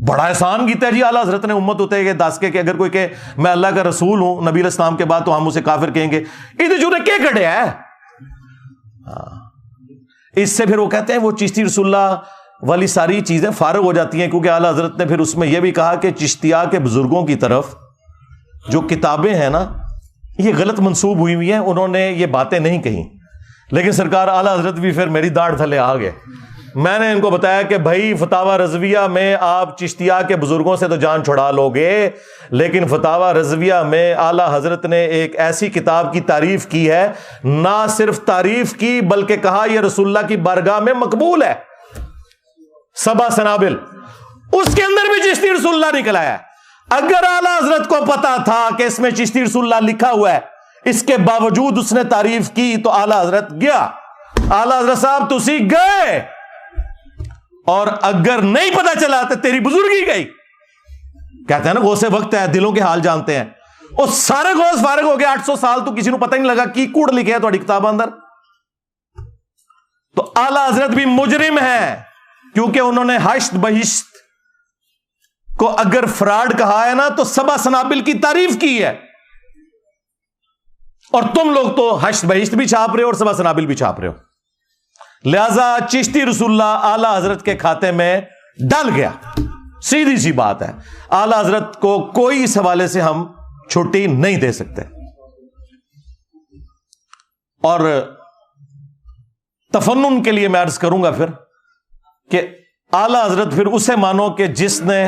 بڑا احسان کیتا ہے جی اعلیٰ حضرت نے امت ہوتے کہ دس کے کہ اگر کوئی کہ میں اللہ کا رسول ہوں نبی علیہ السلام کے بعد تو ہم اسے کافر کہیں گے. ادھر جو نے کیا کٹیا ہے. اس سے پھر وہ کہتے ہیں وہ چشتی رسول اللہ والی ساری چیزیں فارغ ہو جاتی ہیں, کیونکہ اعلیٰ حضرت نے پھر اس میں یہ بھی کہا کہ چشتیہ کے بزرگوں کی طرف جو کتابیں ہیں نا یہ غلط منسوب ہوئی ہوئی ہیں, انہوں نے یہ باتیں نہیں کہیں. لیکن سرکار اعلیٰ حضرت بھی پھر میری داڑھ تھلے آ گئے. میں نے ان کو بتایا کہ بھائی فتاوی رضویہ میں آپ چشتیہ کے بزرگوں سے تو جان چھڑا لو گے, لیکن فتاوی رضویہ میں اعلیٰ حضرت نے ایک ایسی کتاب کی تعریف کی ہے, نہ صرف تعریف کی بلکہ کہا یہ رسول اللہ کی بارگاہ میں مقبول ہے, 7 سنابل, اس کے اندر بھی چشتی رسول اللہ نکل آیا ہے. اگر اعلیٰ حضرت کو پتا تھا کہ اس میں چشتی رسول اللہ لکھا ہوا ہے, اس کے باوجود اس نے تعریف کی, تو اعلیٰ حضرت گیا. اعلیٰ حضرت صاحب تسی گئے, اور اگر نہیں پتا چلا تو تیری بزرگی گئی. کہتے ہیں نا غوث وقت ہے, دلوں کے حال جانتے ہیں. اور سارے غوث فارغ ہو گئے 800 سال تو کسی کو پتہ نہیں لگا کی کوڑ لکھے ہے تھوڑی کتاب اندر. تو اعلیٰ حضرت بھی مجرم ہے, کیونکہ انہوں نے حشت بہشت کو اگر فراڈ کہا ہے نا تو 7 سنابل کی تعریف کی ہے, اور تم لوگ تو حشت بہشت بھی چھاپ رہے ہو اور 7 سنابل بھی چھاپ رہے ہو. لہذا چشتی رسول اللہ اعلیٰ حضرت کے کھاتے میں ڈل گیا. سیدھی سی بات ہے, اعلیٰ حضرت کو کوئی اس حوالے سے ہم چھٹی نہیں دے سکتے. اور تفنن کے لیے میں عرض کروں گا پھر کہ اعلیٰ حضرت پھر اسے مانو کہ جس نے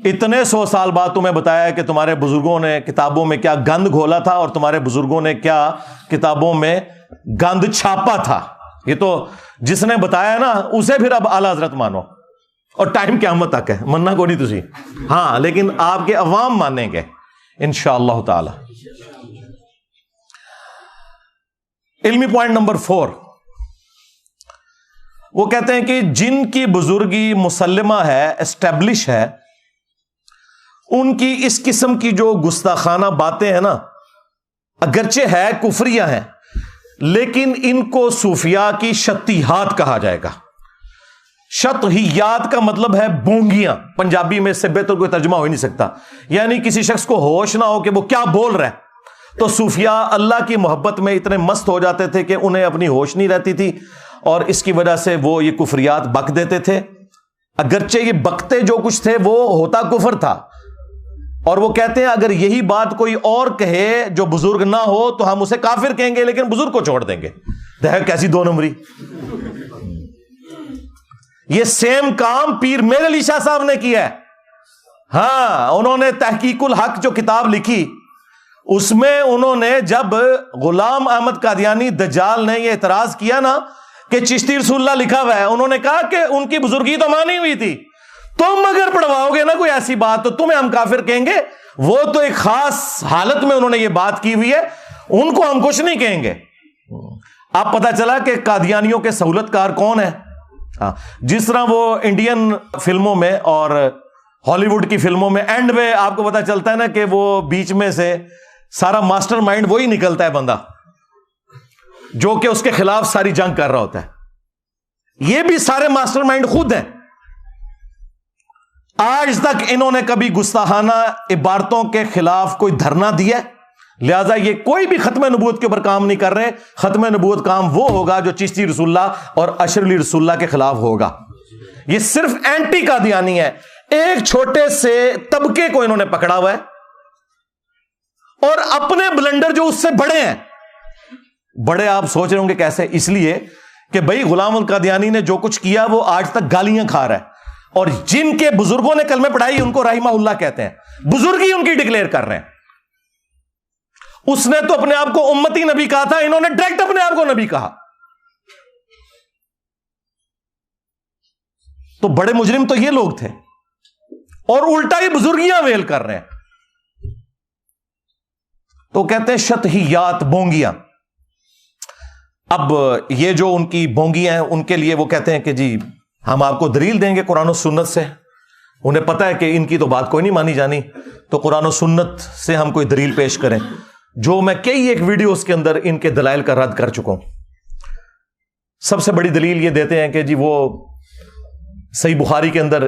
اتنے 100 سال بعد تمہیں بتایا کہ تمہارے بزرگوں نے کتابوں میں کیا گند گھولا تھا اور تمہارے بزرگوں نے کیا کتابوں میں گند چھاپا تھا. یہ تو جس نے بتایا نا اسے پھر اب اعلیٰ حضرت مانو, اور ٹائم قیامت تک ہے, مننا کو نہیں تسی, ہاں لیکن آپ کے عوام مانیں گے انشاءاللہ تعالی. علمی پوائنٹ نمبر 4, وہ کہتے ہیں کہ جن کی بزرگی مسلمہ ہے, اسٹیبلش ہے, ان کی اس قسم کی جو گستاخانہ باتیں ہیں نا اگرچہ ہے کفریہ ہیں, لیکن ان کو صوفیاء کی شتیہات کہا جائے گا. شتہیات کا مطلب ہے بونگیاں, پنجابی میں اس سے بہتر کوئی ترجمہ ہو ہی نہیں سکتا. یعنی کسی شخص کو ہوش نہ ہو کہ وہ کیا بول رہا ہے. تو صوفیاء اللہ کی محبت میں اتنے مست ہو جاتے تھے کہ انہیں اپنی ہوش نہیں رہتی تھی, اور اس کی وجہ سے وہ یہ کفریات بک دیتے تھے. اگرچہ یہ بکتے جو کچھ تھے وہ ہوتا کفر تھا, اور وہ کہتے ہیں اگر یہی بات کوئی اور کہے جو بزرگ نہ ہو تو ہم اسے کافر کہیں گے, لیکن بزرگ کو چھوڑ دیں گے. دیکھ کیسی 2 نمبری. یہ سیم کام پیر میر علی شاہ صاحب نے کیا ہے. ہاں, انہوں نے تحقیق الحق جو کتاب لکھی, اس میں انہوں نے جب غلام احمد قادیانی دجال نے یہ اعتراض کیا نا کہ چشتی رسول اللہ لکھا ہوا ہے, انہوں نے کہا کہ ان کی بزرگی تو مانی ہوئی تھی, تم اگر پڑھواؤ گے نا کوئی ایسی بات تو تمہیں ہم کافر کہیں گے. وہ تو ایک خاص حالت میں انہوں نے یہ بات کی ہوئی ہے, ان کو ہم کچھ نہیں کہیں گے. اب پتا چلا کہ قادیانیوں کے سہولت کار کون ہے. جس طرح وہ انڈین فلموں میں اور ہالی ووڈ کی فلموں میں اینڈ میں آپ کو پتا چلتا ہے نا کہ وہ بیچ میں سے سارا ماسٹر مائنڈ وہی نکلتا ہے بندہ جو کہ اس کے خلاف ساری جنگ کر رہا ہوتا ہے. یہ بھی سارے ماسٹر مائنڈ خود ہیں. آج تک انہوں نے کبھی گستاخانہ عبارتوں کے خلاف کوئی دھرنا دیا, لہذا یہ کوئی بھی ختم نبوت کے اوپر کام نہیں کر رہے. ختم نبوت کام وہ ہوگا جو چشتی رسول اللہ اور اشر علی رسول اللہ کے خلاف ہوگا. یہ صرف اینٹی قادیانی ہے. ایک چھوٹے سے طبقے کو انہوں نے پکڑا ہوا ہے, اور اپنے بلنڈر جو اس سے بڑے ہیں. بڑے آپ سوچ رہے ہوں گے کیسے, اس لیے کہ بھائی غلام القادیانی نے جو کچھ کیا وہ آج تک گالیاں کھا رہا ہے, اور جن کے بزرگوں نے کلمے پڑھائی ان کو رحمہ اللہ کہتے ہیں, بزرگی ان کی ڈکلیئر کر رہے ہیں. اس نے تو اپنے آپ کو امتی نبی کہا تھا, انہوں نے ڈائریکٹ اپنے آپ کو نبی کہا. تو بڑے مجرم تو یہ لوگ تھے, اور الٹا ہی بزرگیاں ویل کر رہے ہیں. تو کہتے ہیں شتہیات, بونگیاں. اب یہ جو ان کی بونگیاں ہیں ان کے لیے وہ کہتے ہیں کہ جی ہم آپ کو دلیل دیں گے قرآن و سنت سے. انہیں پتا ہے کہ ان کی تو بات کوئی نہیں مانی جانی, تو قرآن و سنت سے ہم کوئی دلیل پیش کریں, جو میں کئی ایک ویڈیوز کے اندر ان کے دلائل کا رد کر چکا ہوں. سب سے بڑی دلیل یہ دیتے ہیں کہ جی وہ صحیح بخاری کے اندر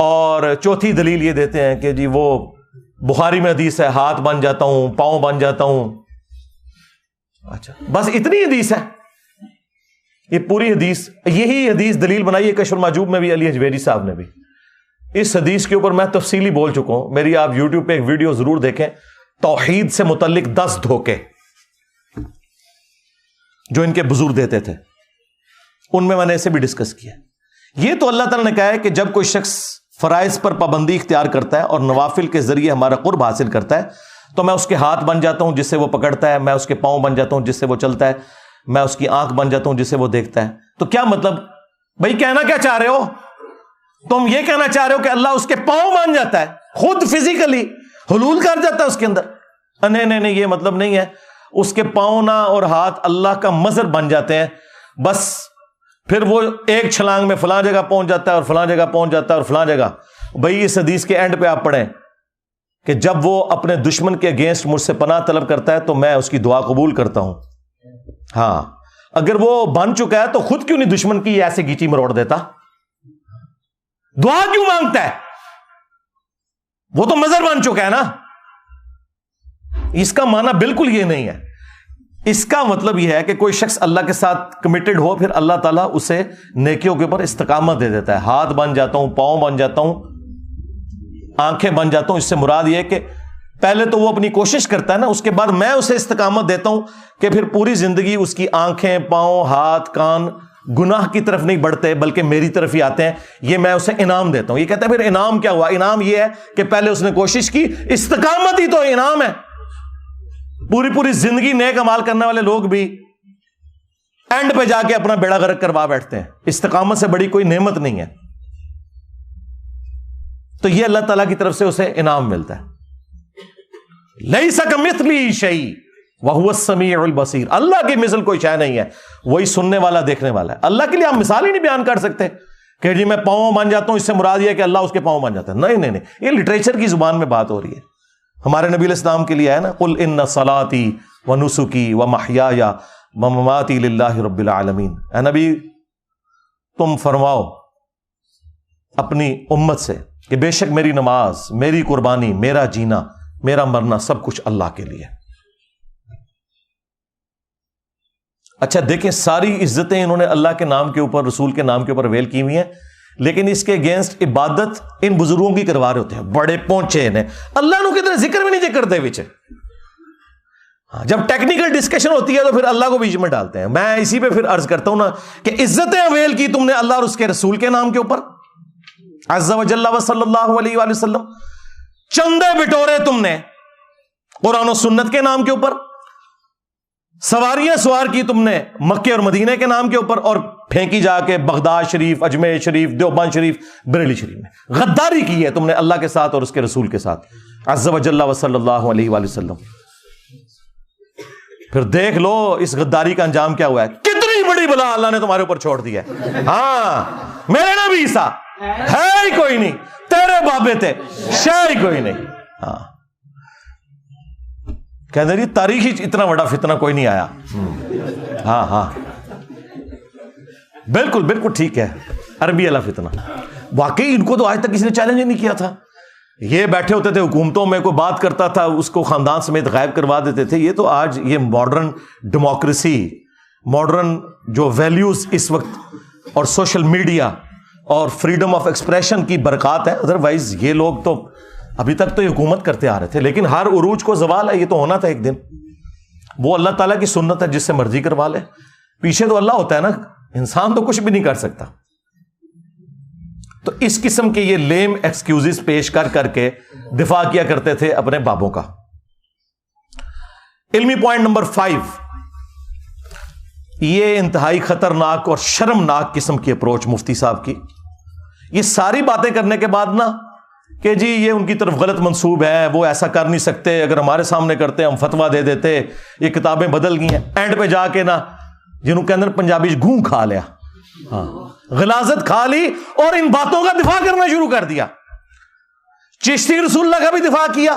اور چوتھی دلیل یہ دیتے ہیں کہ جی وہ بخاری میں حدیث ہے ہاتھ بن جاتا ہوں پاؤں بن جاتا ہوں. اچھا بس اتنی حدیث ہے؟ یہ پوری حدیث, یہی حدیث دلیل بنائی ہے کشف المحجوب میں بھی علی حجویری صاحب نے بھی. اس حدیث کے اوپر میں تفصیلی بول چکا ہوں, میری آپ یوٹیوب پہ ایک ویڈیو ضرور دیکھیں, توحید سے متعلق 10 دھوکے جو ان کے بزرگ دیتے تھے, ان میں نے اسے بھی ڈسکس کیا. یہ تو اللہ تعالیٰ نے کہا ہے کہ جب کوئی شخص فرائض پر پابندی اختیار کرتا ہے اور نوافل کے ذریعے ہمارا قرب حاصل کرتا ہے تو میں اس کے ہاتھ بن جاتا ہوں جس سے وہ پکڑتا ہے, میں اس کے پاؤں بن جاتا ہوں جس سے وہ چلتا ہے, میں اس کی آنکھ بن جاتا ہوں جس سے وہ دیکھتا ہے. تو کیا مطلب بھائی, کہنا کیا چاہ رہے ہو تم؟ یہ کہنا چاہ رہے ہو کہ اللہ اس کے پاؤں بن جاتا ہے, خود فزیکلی حلول کر جاتا ہے اس کے اندر؟ نہیں, یہ مطلب نہیں ہے. اس کے پاؤں نہ اور ہاتھ اللہ کا مظہر بن جاتے ہیں, بس پھر وہ ایک چھلانگ میں فلاں جگہ پہنچ جاتا ہے اور فلاں جگہ پہنچ جاتا ہے اور فلاں جگہ. بھائی اس حدیث کے اینڈ پہ آپ پڑھیں کہ جب وہ اپنے دشمن کے اگینسٹ مجھ سے پناہ طلب کرتا ہے تو میں اس کی دعا قبول کرتا ہوں. ہاں, اگر وہ بن چکا ہے تو خود کیوں نہیں دشمن کی ایسے گیچی مروڑ دیتا؟ دعا کیوں مانگتا ہے؟ وہ تو مظہر بن چکا ہے نا. اس کا معنی بالکل یہ نہیں ہے. اس کا مطلب یہ ہے کہ کوئی شخص اللہ کے ساتھ کمیٹڈ ہو, پھر اللہ تعالیٰ اسے نیکیوں کے اوپر استقامت دے دیتا ہے. ہاتھ بن جاتا ہوں, پاؤں بن جاتا ہوں, آنکھیں بن جاتا ہوں. اس سے مراد یہ ہے کہ پہلے تو وہ اپنی کوشش کرتا ہے نا, اس کے بعد میں اسے استقامت دیتا ہوں کہ پھر پوری زندگی اس کی آنکھیں, پاؤں, ہاتھ, کان گناہ کی طرف نہیں بڑھتے بلکہ میری طرف ہی آتے ہیں. یہ میں اسے انعام دیتا ہوں. یہ کہتا ہے پھر انعام کیا ہوا؟ انعام یہ ہے کہ پہلے اس نے کوشش کی, استقامت ہی تو انعام ہے. پوری زندگی نیک عمال کرنے والے لوگ بھی اینڈ پہ جا کے اپنا بیڑا غرق کروا بیٹھتے ہیں. استقامت سے بڑی کوئی نعمت نہیں ہے. تو یہ اللہ تعالیٰ کی طرف سے اسے انعام ملتا ہے. لیس کمثلہ شیء وہو السمیع البصیر. اللہ کی مثل کوئی شے نہیں ہے, وہی سننے والا دیکھنے والا ہے. اللہ کے لیے آپ مثال ہی نہیں بیان کر سکتے کہ جی میں پاؤں بن جاتا ہوں, اس سے مراد یہ ہے کہ اللہ اس کے پاؤں بن جاتا ہے. نہیں, یہ لٹریچر کی زبان میں بات ہو رہی ہے. ہمارے نبی علیہ السلام کے لیے ہے نا, قل ان صلاتی و نسکی و محیای و مماتی للہ رب العالمین. اے نبی تم فرماؤ اپنی امت سے کہ بے شک میری نماز, میری قربانی, میرا جینا, میرا مرنا سب کچھ اللہ کے لیے. اچھا دیکھیں, ساری عزتیں انہوں نے اللہ کے نام کے اوپر, رسول کے نام کے اوپر ویل کی ہوئی ہیں, لیکن اس کے اگینسٹ عبادت ان بزرگوں کی کروا رہے ہوتے ہیں. بڑے پہنچے نے اللہ نو کدھر ذکر بھی نہیں کرتے بچے. جب ٹیکنیکل ڈسکشن ہوتی ہے تو پھر اللہ کو بیچ میں ڈالتے ہیں. میں اسی پہ پھر عرض کرتا ہوں نا کہ عزتیں اویل کی تم نے اللہ اور اس کے رسول کے نام کے اوپر, عز و جل و صلی اللہ علیہ وآلہ وسلم. چندے بٹورے تم نے قرآن و سنت کے نام کے اوپر, سواریاں سوار کی تم نے مکے اور مدینے کے نام کے اوپر, اور پھینکی جا کے بغداد شریف, اجمیر شریف, دیوبند شریف, بریلی شریف میں. غداری کی ہے تم نے اللہ کے ساتھ اور اس کے رسول کے ساتھ, عز و جل و صلی اللہ علیہ وآلہ وسلم. پھر دیکھ لو اس غداری کا انجام کیا ہوا ہے. کتنی بڑی بلا اللہ نے تمہارے اوپر چھوڑ دی ہے. ہاں, میرے نبی عیسیٰ ہے ہی کوئی نہیں, تیرے بابے تھے شے ہی کوئی نہیں. ہاں, کہتے ہیں تاریخی اتنا بڑا فتنہ کوئی نہیں آیا. ہاں بالکل ٹھیک ہے, عربی والا فتنہ. واقعی ان کو تو آج تک کسی نے چیلنج ہی نہیں کیا تھا. یہ بیٹھے ہوتے تھے حکومتوں میں, کوئی بات کرتا تھا اس کو خاندان سمیت غائب کروا دیتے تھے. یہ تو آج یہ ماڈرن ڈیموکریسی, ماڈرن جو ویلیوز اس وقت اور سوشل میڈیا اور فریڈم آف ایکسپریشن کی برکات ہے. ادروائز یہ لوگ تو ابھی تک تو یہ حکومت کرتے آ رہے تھے, لیکن ہر عروج کو زوال ہے. یہ تو ہونا تھا ایک دن. وہ اللہ تعالیٰ کی سنت ہے, جس سے مرضی کروا لے. پیچھے تو اللہ ہوتا ہے نا, انسان تو کچھ بھی نہیں کر سکتا. تو اس قسم کے یہ لیم ایکسکیوزز پیش کر کے دفاع کیا کرتے تھے اپنے بابوں کا. علمی پوائنٹ نمبر 5, یہ انتہائی خطرناک اور شرمناک قسم کی اپروچ مفتی صاحب کی. یہ ساری باتیں کرنے کے بعد نا کہ جی یہ ان کی طرف غلط منسوب ہے, وہ ایسا کر نہیں سکتے, اگر ہمارے سامنے کرتے ہم فتویٰ دے دیتے, یہ کتابیں بدل گئی ہیں. اینڈ پہ جا کے نا جنہوں کے اندر پنجابی گھوں کھا لیا, ہاں غلاظت کھا لی, اور ان باتوں کا دفاع کرنا شروع کر دیا. چشتی رسول اللہ کا بھی دفاع کیا,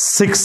6,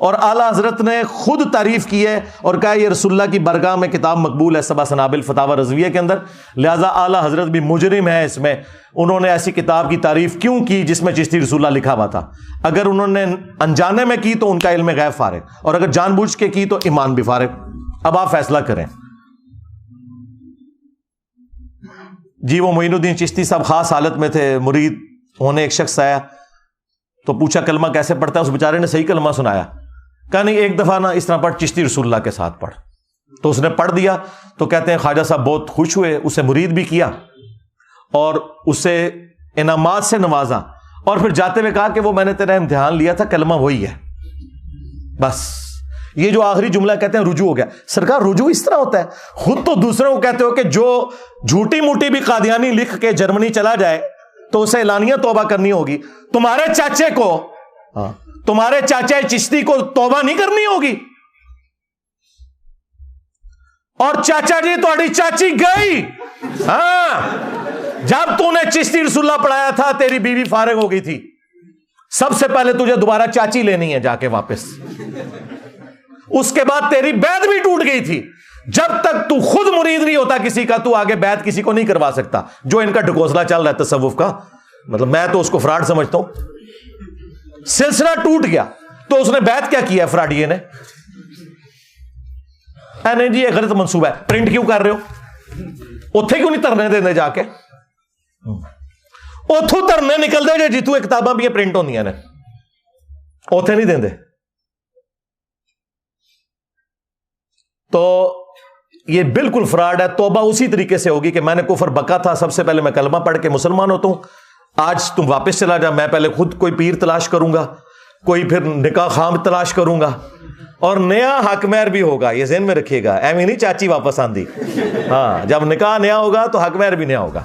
اور اعلیٰ حضرت نے خود تعریف کی ہے اور کہا یہ رسول اللہ کی برگاہ میں کتاب مقبول ہے سبع سنابل فتاوی رضویہ کے اندر، لہذا اعلیٰ حضرت بھی مجرم ہے اس میں، انہوں نے ایسی کتاب کی تعریف کیوں کی جس میں چشتی رسول اللہ لکھا ہوا تھا؟ اگر انہوں نے انجانے میں کی تو ان کا علم غیب فارغ، اور اگر جان بوجھ کے کی تو ایمان بھی فارغ۔ اب آپ فیصلہ کریں۔ جی وہ معین الدین چشتی صاحب خاص حالت میں تھے، مرید ہونے ایک شخص آیا تو پوچھا کلمہ کیسے پڑھتا ہے؟ اس بیچارے نے صحیح کلمہ سنایا، کہا نہیں ایک دفعہ نا اس طرح پڑھ، چشتی رسول اللہ کے ساتھ پڑھ۔ تو اس نے پڑھ دیا تو کہتے ہیں خواجہ صاحب بہت خوش ہوئے، اسے مرید بھی کیا اور اسے انعامات سے نوازا، اور پھر جاتے ہوئے کہا کہ وہ میں نے تیرا امتحان لیا تھا، کلمہ وہی ہے بس۔ یہ جو آخری جملہ کہتے ہیں رجوع ہو گیا۔ سرکار رجوع اس طرح ہوتا ہے؟ خود تو دوسروں کو کہتے ہو کہ جو جھوٹی موٹی بھی قادیانی لکھ کے جرمنی چلا جائے تو اسے اعلانیہ توبہ کرنی ہوگی، تمہارے چاچے کو، تمہارے چاچے چشتی کو توبہ نہیں کرنی ہوگی؟ اور چاچا جی تھوڑی چاچی گئی، ہاں جب تو نے چشتی رسول اللہ پڑھایا تھا تیری بیوی فارغ ہو گئی تھی، سب سے پہلے تجھے دوبارہ چاچی لینی ہے جا کے واپس، اس کے بعد تیری بیعت بھی ٹوٹ گئی تھی۔ جب تک تو خود مرید نہیں ہوتا کسی کا تو آگے بیعت کسی کو نہیں کروا سکتا۔ جو ان کا ڈھکوسلا چل رہا ہے تصوف کا، مطلب میں تو اس کو فراڈ سمجھتا ہوں، سلسلہ ٹوٹ گیا تو اس نے بیعت کیا کیا ہے فراڈیے نے؟ نہیں جی یہ غلط منصوبہ ہے، پرنٹ کیوں کر رہے ہو؟ اتھے کیوں نہیں ترنے دینے جا کے؟ اتھوں ترنے نکل دے جی جیتو کتاباں بھی پرنٹ ہوندیاں نے، اتھے نہیں دیندے۔ تو یہ بالکل فراڈ ہے۔ توبہ اسی طریقے سے ہوگی کہ میں نے کفر بکا تھا، سب سے پہلے میں کلمہ پڑھ کے مسلمان ہوتا ہوں، آج تم واپس چلا جا، میں پہلے خود کوئی پیر تلاش کروں گا، کوئی پھر نکاح خام تلاش کروں گا، اور نیا حق مہر بھی ہوگا، یہ ذہن میں رکھیے گا، ایویں نہیں چاچی واپس آندی، ہاں جب نکاح نیا ہوگا تو حق مہر بھی نیا ہوگا۔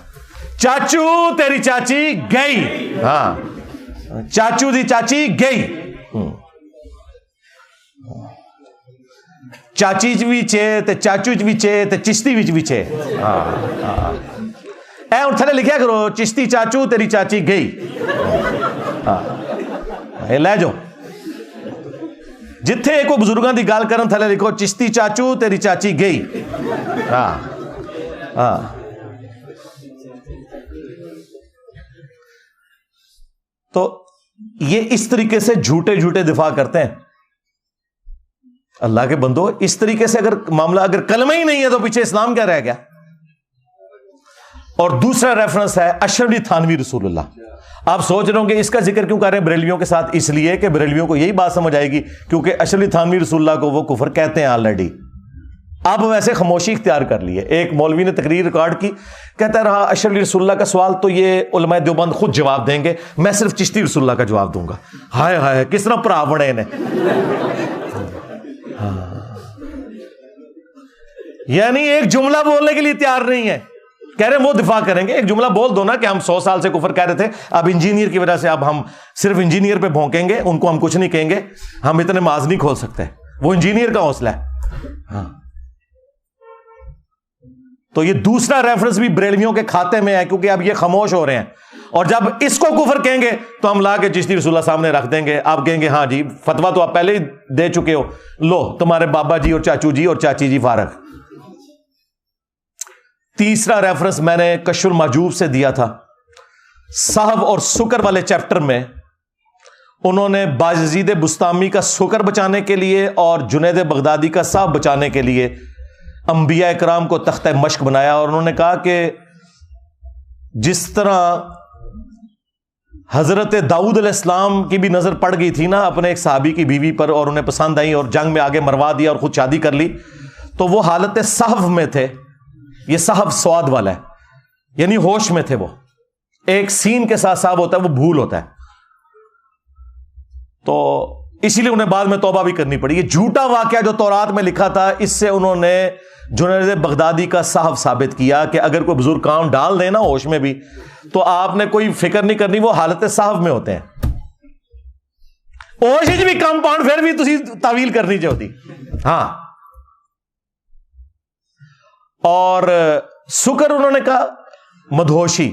چاچو تیری چاچی گئی، ہاں چاچو دی چاچی گئی، چاچی بھی چے تے چاچو بھی چے تے چشتی بھی چے، اے ہن تھلے لکھیا کرو چشتی چاچو تیری چاچی گئی، اے لے جاؤ جتھے کوئی بزرگاں دی گل کرن تھلے لکھو چشتی چاچو تیری چاچی گئی۔ ہاں ہاں تو یہ اس طریقے سے جھوٹے جھوٹے دفاع کرتے ہیں۔ اللہ کے بندو اس طریقے سے اگر معاملہ اگر کلمہ ہی نہیں ہے تو پیچھے اسلام کیا رہ گیا؟ اور دوسرا ریفرنس ہے اشرف علی تھانوی رسول اللہ۔ آپ سوچ رہے ہوں کہ اس کا ذکر کیوں کر رہے ہیں بریلویوں کے ساتھ؟ اس لیے کہ بریلویوں کو یہی بات سمجھ آئے گی کیونکہ اشرف علی تھانوی رسول اللہ کو وہ کفر کہتے ہیں آلریڈی۔ اب ویسے خاموشی اختیار کر لی ہے۔ ایک مولوی نے تقریر ریکارڈ کی، کہتا رہا اشرف علی رسول اللہ کا سوال تو یہ علماء دیوبند خود جواب دیں گے، میں صرف چشتی رسول اللہ کا جواب دوں گا۔ ہائے ہائے کس طرح پرا بنے نے، یعنی ایک جملہ بولنے کے لیے تیار نہیں ہے، کہہ رہے ہیں وہ دفاع کریں گے۔ ایک جملہ بول دو نا کہ ہم 100 سال سے کفر کہہ رہے تھے، اب انجینئر کی وجہ سے اب ہم صرف انجینئر پہ بھونکیں گے، ان کو ہم کچھ نہیں کہیں گے، ہم اتنے ماز نہیں کھول سکتے، وہ انجینئر کا حوصلہ ہے۔ ہاں تو یہ دوسرا ریفرنس بھی بریلویوں کے کھاتے میں ہے کیونکہ اب یہ خاموش ہو رہے ہیں، اور جب اس کو کفر کہیں گے تو ہم لا کے چشتی رسول اللہ سامنے رکھ دیں گے، آپ کہیں گے ہاں جی فتویٰ تو آپ پہلے ہی دے چکے ہو، لو تمہارے بابا جی اور چاچو جی اور چاچی جی فارغ۔ تیسرا ریفرنس میں نے کشف المحجوب سے دیا تھا، صحب اور سکر والے چیپٹر میں انہوں نے باجزید بستامی کا سکر بچانے کے لیے اور جنید بغدادی کا صحب بچانے کے لیے انبیاء کرام کو تختہ مشق بنایا، اور انہوں نے کہا کہ جس طرح حضرت داؤد علیہ السلام کی بھی نظر پڑ گئی تھی نا اپنے ایک صحابی کی بیوی پر اور انہیں پسند آئی اور جنگ میں آگے مروا دیا اور خود شادی کر لی، تو وہ حالت صحف میں تھے۔ یہ صحف سواد والا ہے، یعنی ہوش میں تھے، وہ ایک سین کے ساتھ صحف ہوتا ہے وہ بھول ہوتا ہے، تو اسی لیے انہیں بعد میں توبہ بھی کرنی پڑی۔ یہ جھوٹا واقعہ جو تورات میں لکھا تھا اس سے انہوں نے جنید بغدادی کا صحف ثابت کیا کہ اگر کوئی بزرگ کام ڈال دے نا ہوش میں بھی تو آپ نے کوئی فکر نہیں کرنی، وہ حالت صحف میں ہوتے ہیں، ہوش بھی کمپاؤنڈ پھر بھی تسی تعویل کرنی چاہتی۔ ہاں اور سکر انہوں نے کہا مدہوشی،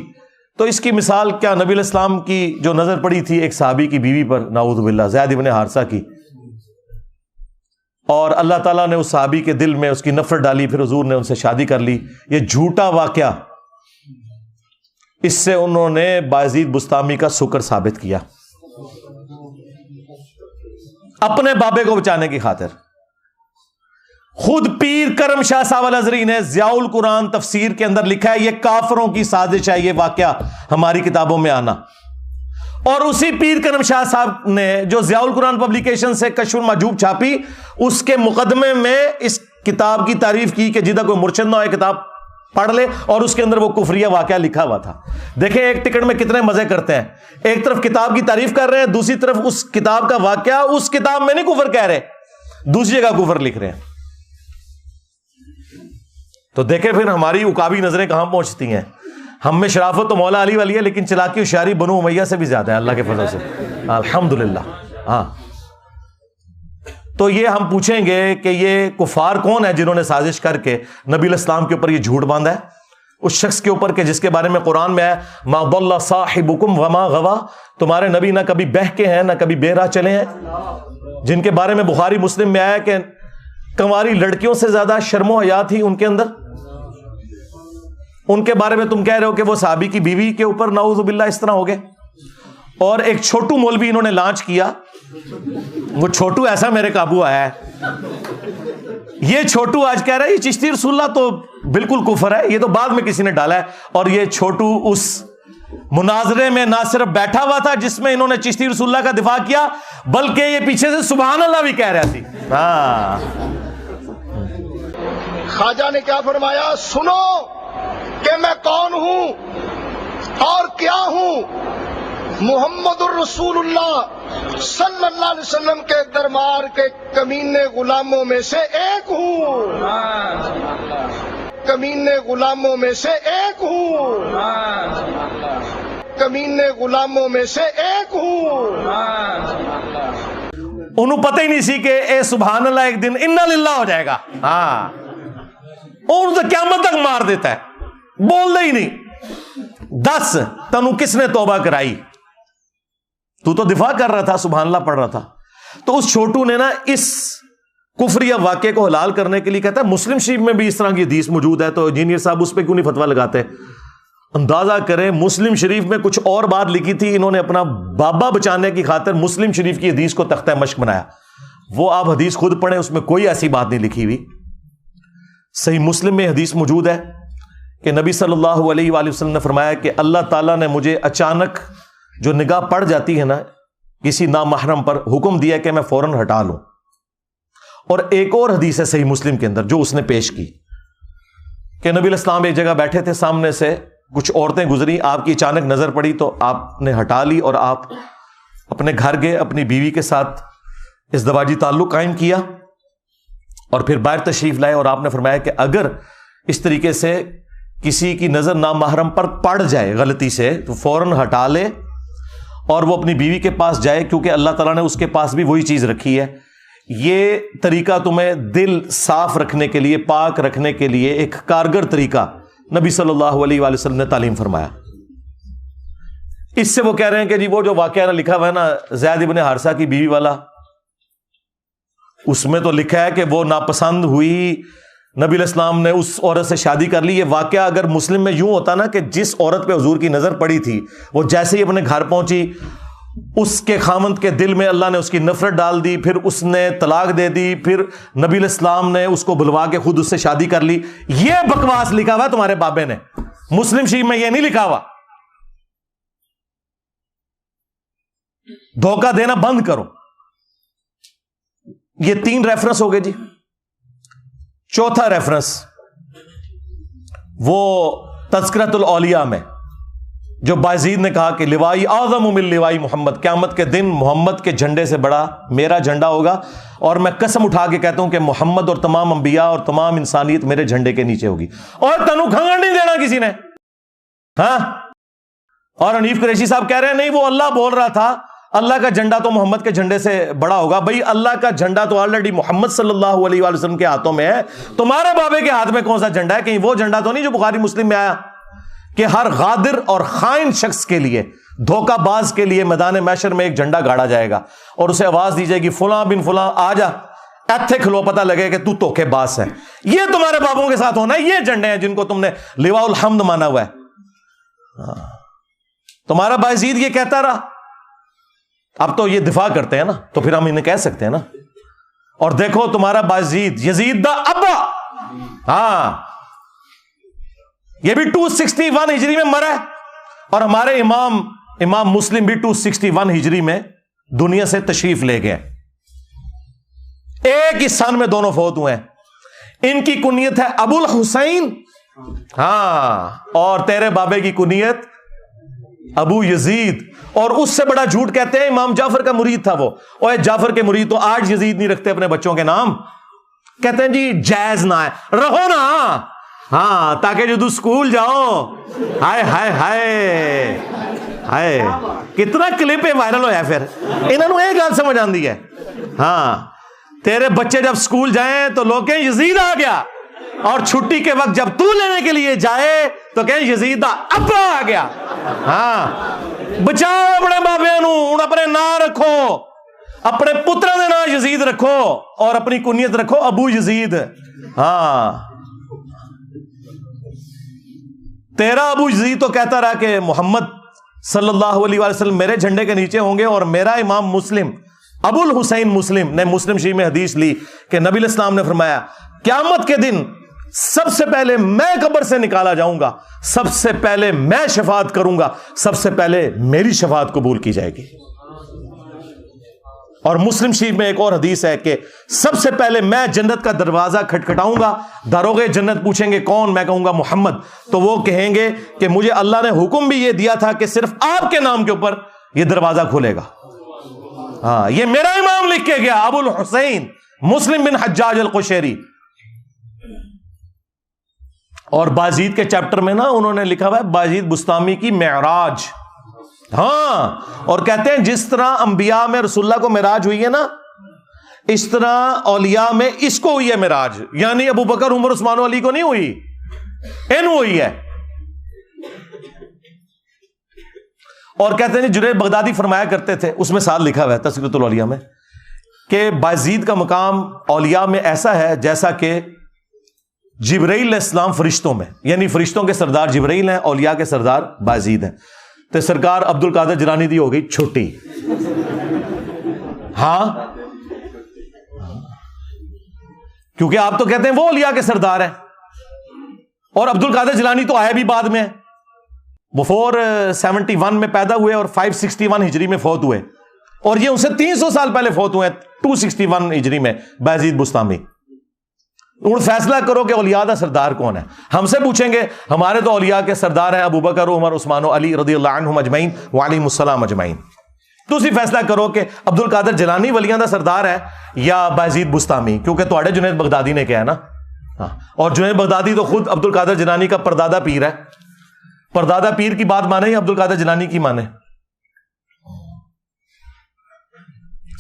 تو اس کی مثال کیا نبی علیہ السلام کی جو نظر پڑی تھی ایک صحابی کی بیوی پر، نعوذ باللہ، زید بن حارثہ کی، اور اللہ تعالیٰ نے اس صحابی کے دل میں اس کی نفرت ڈالی، پھر حضور نے ان سے شادی کر لی. یہ جھوٹا واقعہ، اس سے انہوں نے بایزید بستامی کا سکر ثابت کیا اپنے بابے کو بچانے کی خاطر. خود پیر کرم شاہ صاحب الازہری نے ضیاء القرآن تفسیر کے اندر لکھا ہے یہ کافروں کی سازش ہے یہ واقعہ ہماری کتابوں میں آنا. اور اسی پیر کرم شاہ صاحب نے جو ضیاء القرآن پبلیکیشن سے کشف المحجوب چھاپی، اس کے مقدمے میں اس کتاب کی تعریف کی کہ جدہ کوئی مرشد نہ ہوئے کتاب پڑھ لے، اور اس کے اندر وہ کفریہ واقعہ لکھا ہوا تھا. دیکھیں ایک ٹکٹ میں کتنے مزے کرتے ہیں، ایک طرف کتاب کی تعریف کر رہے ہیں، دوسری طرف اس کتاب کا واقعہ اس کتاب میں نہیں کفر کہہ رہے، دوسری جگہ کفر لکھ رہے ہیں. تو دیکھیں پھر ہماری عقابی نظریں کہاں پہنچتی ہیں. ہم میں شرافت تو مولا علی والی ہے، لیکن چلاکی و شیاری بنو امیہ سے بھی زیادہ ہے اللہ کے فضل سے، الحمدللہ. ہاں تو یہ ہم پوچھیں گے کہ یہ کفار کون ہے جنہوں نے سازش کر کے نبی علیہ السلام کے اوپر یہ جھوٹ باندھا ہے، اس شخص کے اوپر کہ جس کے بارے میں قرآن میں ہے ما ضل صاحبکم وما غوا، تمہارے نبی نہ کبھی بہکے ہیں نہ کبھی بے راہ چلے ہیں، جن کے بارے میں بخاری مسلم میں آیا کہ کنواری لڑکیوں سے زیادہ شرم و حیا تھی ان کے اندر. ان کے بارے میں تم کہہ رہے ہو کہ وہ صحابی کی بیوی کے اوپر نعوذ باللہ اس طرح ہو گئے. اور ایک چھوٹو مولوی انہوں نے لانچ کیا، وہ چھوٹو ایسا میرے قابو آیا ہے، یہ چھوٹو آج کہہ رہا ہے یہ چشتی رسول اللہ تو بالکل کفر ہے، یہ تو بعد میں کسی نے ڈالا ہے. اور یہ چھوٹو اس مناظرے میں نہ صرف بیٹھا ہوا تھا جس میں انہوں نے چشتی رسول اللہ کا دفاع کیا، بلکہ یہ پیچھے سے سبحان اللہ بھی کہہ رہا تھی. ہاں خواجہ نے کیا فرمایا، سنو کہ میں کون ہوں اور کیا ہوں، محمد الرسول اللہ صلی اللہ علیہ وسلم کے دربار کے کمینے غلاموں میں سے ایک ہوں، کمینے غلاموں میں سے ایک ہوں، کمینے غلاموں میں سے ایک ہوں. انہوں پتہ ہی نہیں سی کہ اے سبحان اللہ ایک دن انا للہ ہو جائے گا. ہاں اور تو قیامت تک مار دیتا ہے، بول دے ہی نہیں. 10 تنو کس نے توبہ کرائی، تو دفاع کر رہا تھا، سبحان اللہ پڑھ رہا تھا. تو اس چھوٹو نے نا اس کفریہ واقعے کو حلال کرنے کے لیے کہتا ہے مسلم شریف میں بھی اس طرح کی حدیث موجود ہے، تو انجینئر صاحب اس پہ کیوں نہیں فتویٰ لگاتے. اندازہ کریں مسلم شریف میں کچھ اور بات لکھی تھی، انہوں نے اپنا بابا بچانے کی خاطر مسلم شریف کی حدیث کو تختہ مشق بنایا. وہ آپ حدیث خود پڑھیں، اس میں کوئی ایسی بات نہیں لکھی ہوئی. صحیح مسلم میں حدیث موجود ہے کہ نبی صلی اللہ علیہ وآلہ وسلم نے فرمایا کہ اللہ تعالیٰ نے مجھے اچانک جو نگاہ پڑ جاتی ہے نا کسی نامحرم پر، حکم دیا کہ میں فوراً ہٹا لوں. اور ایک اور حدیث ہے صحیح مسلم کے اندر جو اس نے پیش کی کہ نبی علیہ السلام ایک جگہ بیٹھے تھے، سامنے سے کچھ عورتیں گزری، آپ کی اچانک نظر پڑی تو آپ نے ہٹا لی اور آپ اپنے گھر گئے، اپنی بیوی کے ساتھ ازدواجی تعلق قائم کیا اور پھر باہر تشریف لائے. اور آپ نے فرمایا کہ اگر اس طریقے سے کسی کی نظر نامحرم پر پڑ جائے غلطی سے تو فوراً ہٹا لے اور وہ اپنی بیوی کے پاس جائے، کیونکہ اللہ تعالیٰ نے اس کے پاس بھی وہی چیز رکھی ہے. یہ طریقہ تمہیں دل صاف رکھنے کے لیے، پاک رکھنے کے لیے ایک کارگر طریقہ نبی صلی اللہ علیہ وآلہ وسلم نے تعلیم فرمایا. اس سے وہ کہہ رہے ہیں کہ جی وہ جو واقعہ لکھا ہوا ہے نا زید ابن حارثہ کی بیوی والا، اس میں تو لکھا ہے کہ وہ ناپسند ہوئی، نبی علیہ السلام نے اس عورت سے شادی کر لی. یہ واقعہ اگر مسلم میں یوں ہوتا نا کہ جس عورت پہ حضور کی نظر پڑی تھی وہ جیسے ہی اپنے گھر پہنچی، اس کے خامند کے دل میں اللہ نے اس کی نفرت ڈال دی، پھر اس نے طلاق دے دی، پھر نبی علیہ السلام نے اس کو بلوا کے خود اس سے شادی کر لی. یہ بکواس لکھا ہوا تمہارے بابے نے، مسلم شریف میں یہ نہیں لکھا ہوا. دھوکہ دینا بند کرو. یہ 3 ریفرنس ہو گئے جی. چوتھا ریفرنس وہ تذکرۃ الاولیاء میں جو بایزید نے کہا کہ لوائی اعظم من لوائی محمد، قیامت کے دن محمد کے جھنڈے سے بڑا میرا جھنڈا ہوگا، اور میں قسم اٹھا کے کہتا ہوں کہ محمد اور تمام انبیاء اور تمام انسانیت میرے جھنڈے کے نیچے ہوگی. اور تنو کھنگڑ نہیں دینا کسی نے. ہاں اور حنیف قریشی صاحب کہہ رہے ہیں نہیں وہ اللہ بول رہا تھا، اللہ کا جھنڈا تو محمد کے جھنڈے سے بڑا ہوگا. بھائی اللہ کا جھنڈا تو آلریڈی محمد صلی اللہ علیہ وآلہ وسلم کے ہاتھوں میں ہے، تمہارے بابے کے ہاتھ میں کون سا جھنڈا ہے؟ کہیں وہ جھنڈا تو نہیں جو بخاری مسلم میں آیا کہ ہر غادر اور خائن شخص کے لیے، دھوکہ باز کے لیے میدان محشر میں ایک جھنڈا گاڑا جائے گا اور اسے آواز دی جائے گی فلاں بن فلاں آ جا. ایتھے کھلو پتہ لگے کہ تو دھوکے باز ہے. یہ تمہارے بابوں کے ساتھ ہونا ہے. یہ جھنڈے ہیں جن کو تم نے لواء الحمد مانا ہوا ہے. تمہارا بایزید یہ کہتا رہا. اب تو یہ دفاع کرتے ہیں نا, تو پھر ہم انہیں کہہ سکتے ہیں نا. اور دیکھو تمہارا بایزید یزید دا ابا, ہاں یہ بھی 261 ہجری میں مرا ہے, اور ہمارے امام مسلم بھی 261 ہجری میں دنیا سے تشریف لے گئے. ایک ہی سن میں دونوں فوت ہوئے ہیں. ان کی کنیت ہے ابو الحسین, ہاں, اور تیرے بابے کی کنیت ابو یزید. اور اس سے بڑا جھوٹ کہتے ہیں امام جعفر کا مرید تھا وہ. اور جعفر کے مرید تو آج یزید نہیں رکھتے اپنے بچوں کے نام, کہتے ہیں جی جائز نہ ہے, رہو نا, ہاں, تاکہ جو سکول جاؤ. ہائے ہائے ہائے ہائے, کتنا کلپ وائرل ہوا ہے. پھر انہوں نے ایک گل سمجھ آندی ہے, ہاں, تیرے بچے جب سکول جائیں تو لوگ کہیں یزید آ گیا, اور چھٹی کے وقت جب تو لینے کے لیے جائے تو کہیں یزید دا ابا آ گیا. ہاں, بچاؤ اپنے بابے نو, ہن اپنے نام رکھو, اپنے پتروں دے نام یزید رکھو, اور اپنی کنیت رکھو ابو یزید. ہاں, تیرا ابو یزید تو کہتا رہا کہ محمد صلی اللہ علیہ وسلم میرے جھنڈے کے نیچے ہوں گے, اور میرا امام مسلم ابو الحسین مسلم نے مسلم شریف میں حدیث لی کہ نبی علیہ السلام نے فرمایا قیامت کے دن سب سے پہلے میں قبر سے نکالا جاؤں گا, سب سے پہلے میں شفاعت کروں گا, سب سے پہلے میری شفاعت قبول کی جائے گی. اور مسلم شریف میں ایک اور حدیث ہے کہ سب سے پہلے میں جنت کا دروازہ کھٹکھٹاؤں گا, داروغے جنت پوچھیں گے کون, میں کہوں گا محمد, تو وہ کہیں گے کہ مجھے اللہ نے حکم بھی یہ دیا تھا کہ صرف آپ کے نام کے اوپر یہ دروازہ کھلے گا. ہاں, یہ میرا امام لکھ کے گیا ابو الحسین مسلم بن حجاج القشیری. اور بازید کے چیپٹر میں نا انہوں نے لکھا ہوا ہے بازید بستامی کی معراج. ہاں, اور کہتے ہیں جس طرح انبیاء میں رسول اللہ کو معراج ہوئی ہے نا, اس طرح اولیاء میں اس کو ہوئی ہے معراج. یعنی ابو بکر عمر عثمان و علی کو نہیں ہوئی, ان ہوئی ہے. اور کہتے ہیں جنید بغدادی فرمایا کرتے تھے, اس میں ساتھ لکھا ہوا ہے تذکرۃ الاولیاء میں, کہ بازید کا مقام اولیاء میں ایسا ہے جیسا کہ جبرائیل علیہ السلام فرشتوں میں, یعنی فرشتوں کے سردار جبرائیل ہیں, اولیاء کے سردار بازید ہیں. تو سرکار عبد القادر جیلانی دی ہو گئی چھوٹی. ہاں, کیونکہ آپ تو کہتے ہیں وہ اولیاء کے سردار ہیں, اور عبد القادر جیلانی تو آیا بھی بعد میں. وہ 471 میں پیدا ہوئے اور 561 ہجری میں فوت ہوئے, اور یہ ان سے 300 سال پہلے فوت ہوئے 261 ہجری میں بازید بستامی. فیصلہ کرو کہ اولیاء دا سردار کون ہے. ہم سے پوچھیں گے, ہمارے تو اولیاء کے سردار ہیں ابو بکر, عمر, عثمان و علی رضی اللہ عنہم اجمعین وعلیہم السلام اجمعین. تو اسی فیصلہ کرو کہ عبد القادر جیلانی ولیاں دا سردار ہے یا بازید بستامی, کیونکہ تواڈے جنید بغدادی نے کہا ہے نا. ہاں, اور جنید بغدادی تو خود عبد القادر جیلانی کا پردادا پیر ہے. پردادا پیر کی بات مانے یا عبد القادر جیلانی کی مانے؟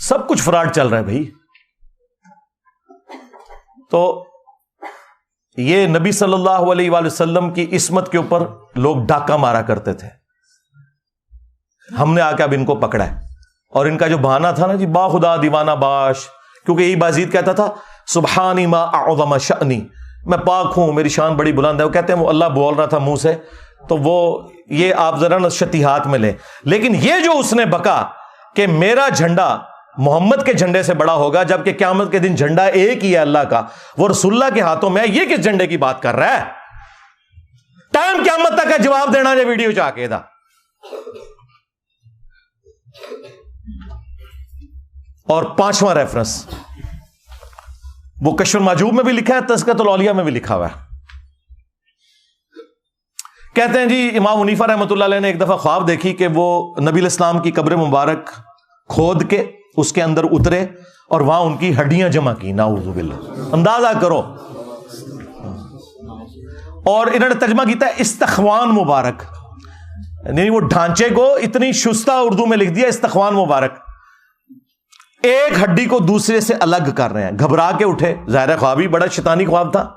سب کچھ فراڈ چل رہا ہے بھائی. تو یہ نبی صلی اللہ علیہ وآلہ وسلم کی عصمت کے اوپر لوگ ڈاکہ مارا کرتے تھے. ہم نے آ کے اب ان کو پکڑا ہے, اور ان کا جو بہانہ تھا نا جی با خدا دیوانہ باش, کیونکہ یہی بازید کہتا تھا سبحانی ما اعظم شأنی, میں پاک ہوں, میری شان بڑی بلند ہے. وہ کہتے ہیں وہ اللہ بول رہا تھا منہ سے, تو وہ یہ آپ ذرا نشتیحات میں لیں. لیکن یہ جو اس نے بکا کہ میرا جھنڈا محمد کے جھنڈے سے بڑا ہوگا, جبکہ قیامت کے دن جھنڈا ایک ہی ہے اللہ کا, وہ رسول اللہ کے ہاتھوں میں ہے, یہ کس جھنڈے کی بات کر رہا ہے؟ ٹائم قیامت تک کا جواب دینا جو ویڈیو چاہ کے دا. اور 5واں ریفرنس وہ کشف المحجوب میں بھی لکھا ہے, تذکرۃ الاولیاء میں بھی لکھا ہوا ہے. کہتے ہیں جی امام حنیفہ رحمۃ اللہ علیہ نے ایک دفعہ خواب دیکھی کہ وہ نبی علیہ السلام کی قبر مبارک کھود کے اس کے اندر اترے اور وہاں ان کی ہڈیاں جمع کی. نعوذ باللہ, اندازہ کرو. اور انہوں نے ترجمہ کیتا ہے استخوان مبارک, یعنی وہ ڈھانچے کو اتنی شستہ اردو میں لکھ دیا استخوان مبارک. ایک ہڈی کو دوسرے سے الگ کر رہے ہیں. گھبرا کے اٹھے, ظاہر خواب ہی بڑا شیطانی خواب تھا,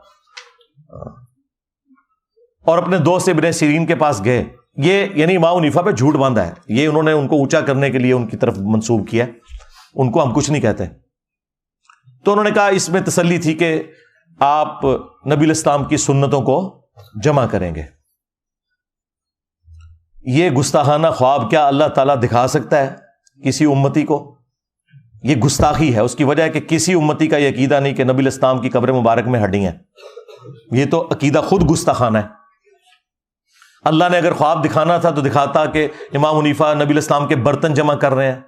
اور اپنے دوست ابن سیرین کے پاس گئے. یہ یعنی امام حنیفہ پہ جھوٹ باندھا ہے, یہ انہوں نے ان کو اونچا کرنے کے لیے ان کی طرف منسوب کیا. ان کو ہم کچھ نہیں کہتے. تو انہوں نے کہا اس میں تسلی تھی کہ آپ نبی الاسلام کی سنتوں کو جمع کریں گے. یہ گستاخانہ خواب کیا اللہ تعالیٰ دکھا سکتا ہے کسی امتی کو؟ یہ گستاخی ہے. اس کی وجہ ہے کہ کسی امتی کا یہ عقیدہ نہیں کہ نبی الاسلام کی قبر مبارک میں ہڈی ہیں. یہ تو عقیدہ خود گستاخانہ ہے. اللہ نے اگر خواب دکھانا تھا تو دکھاتا کہ امام حنیفہ نبی الاسلام کے برتن جمع کر رہے ہیں,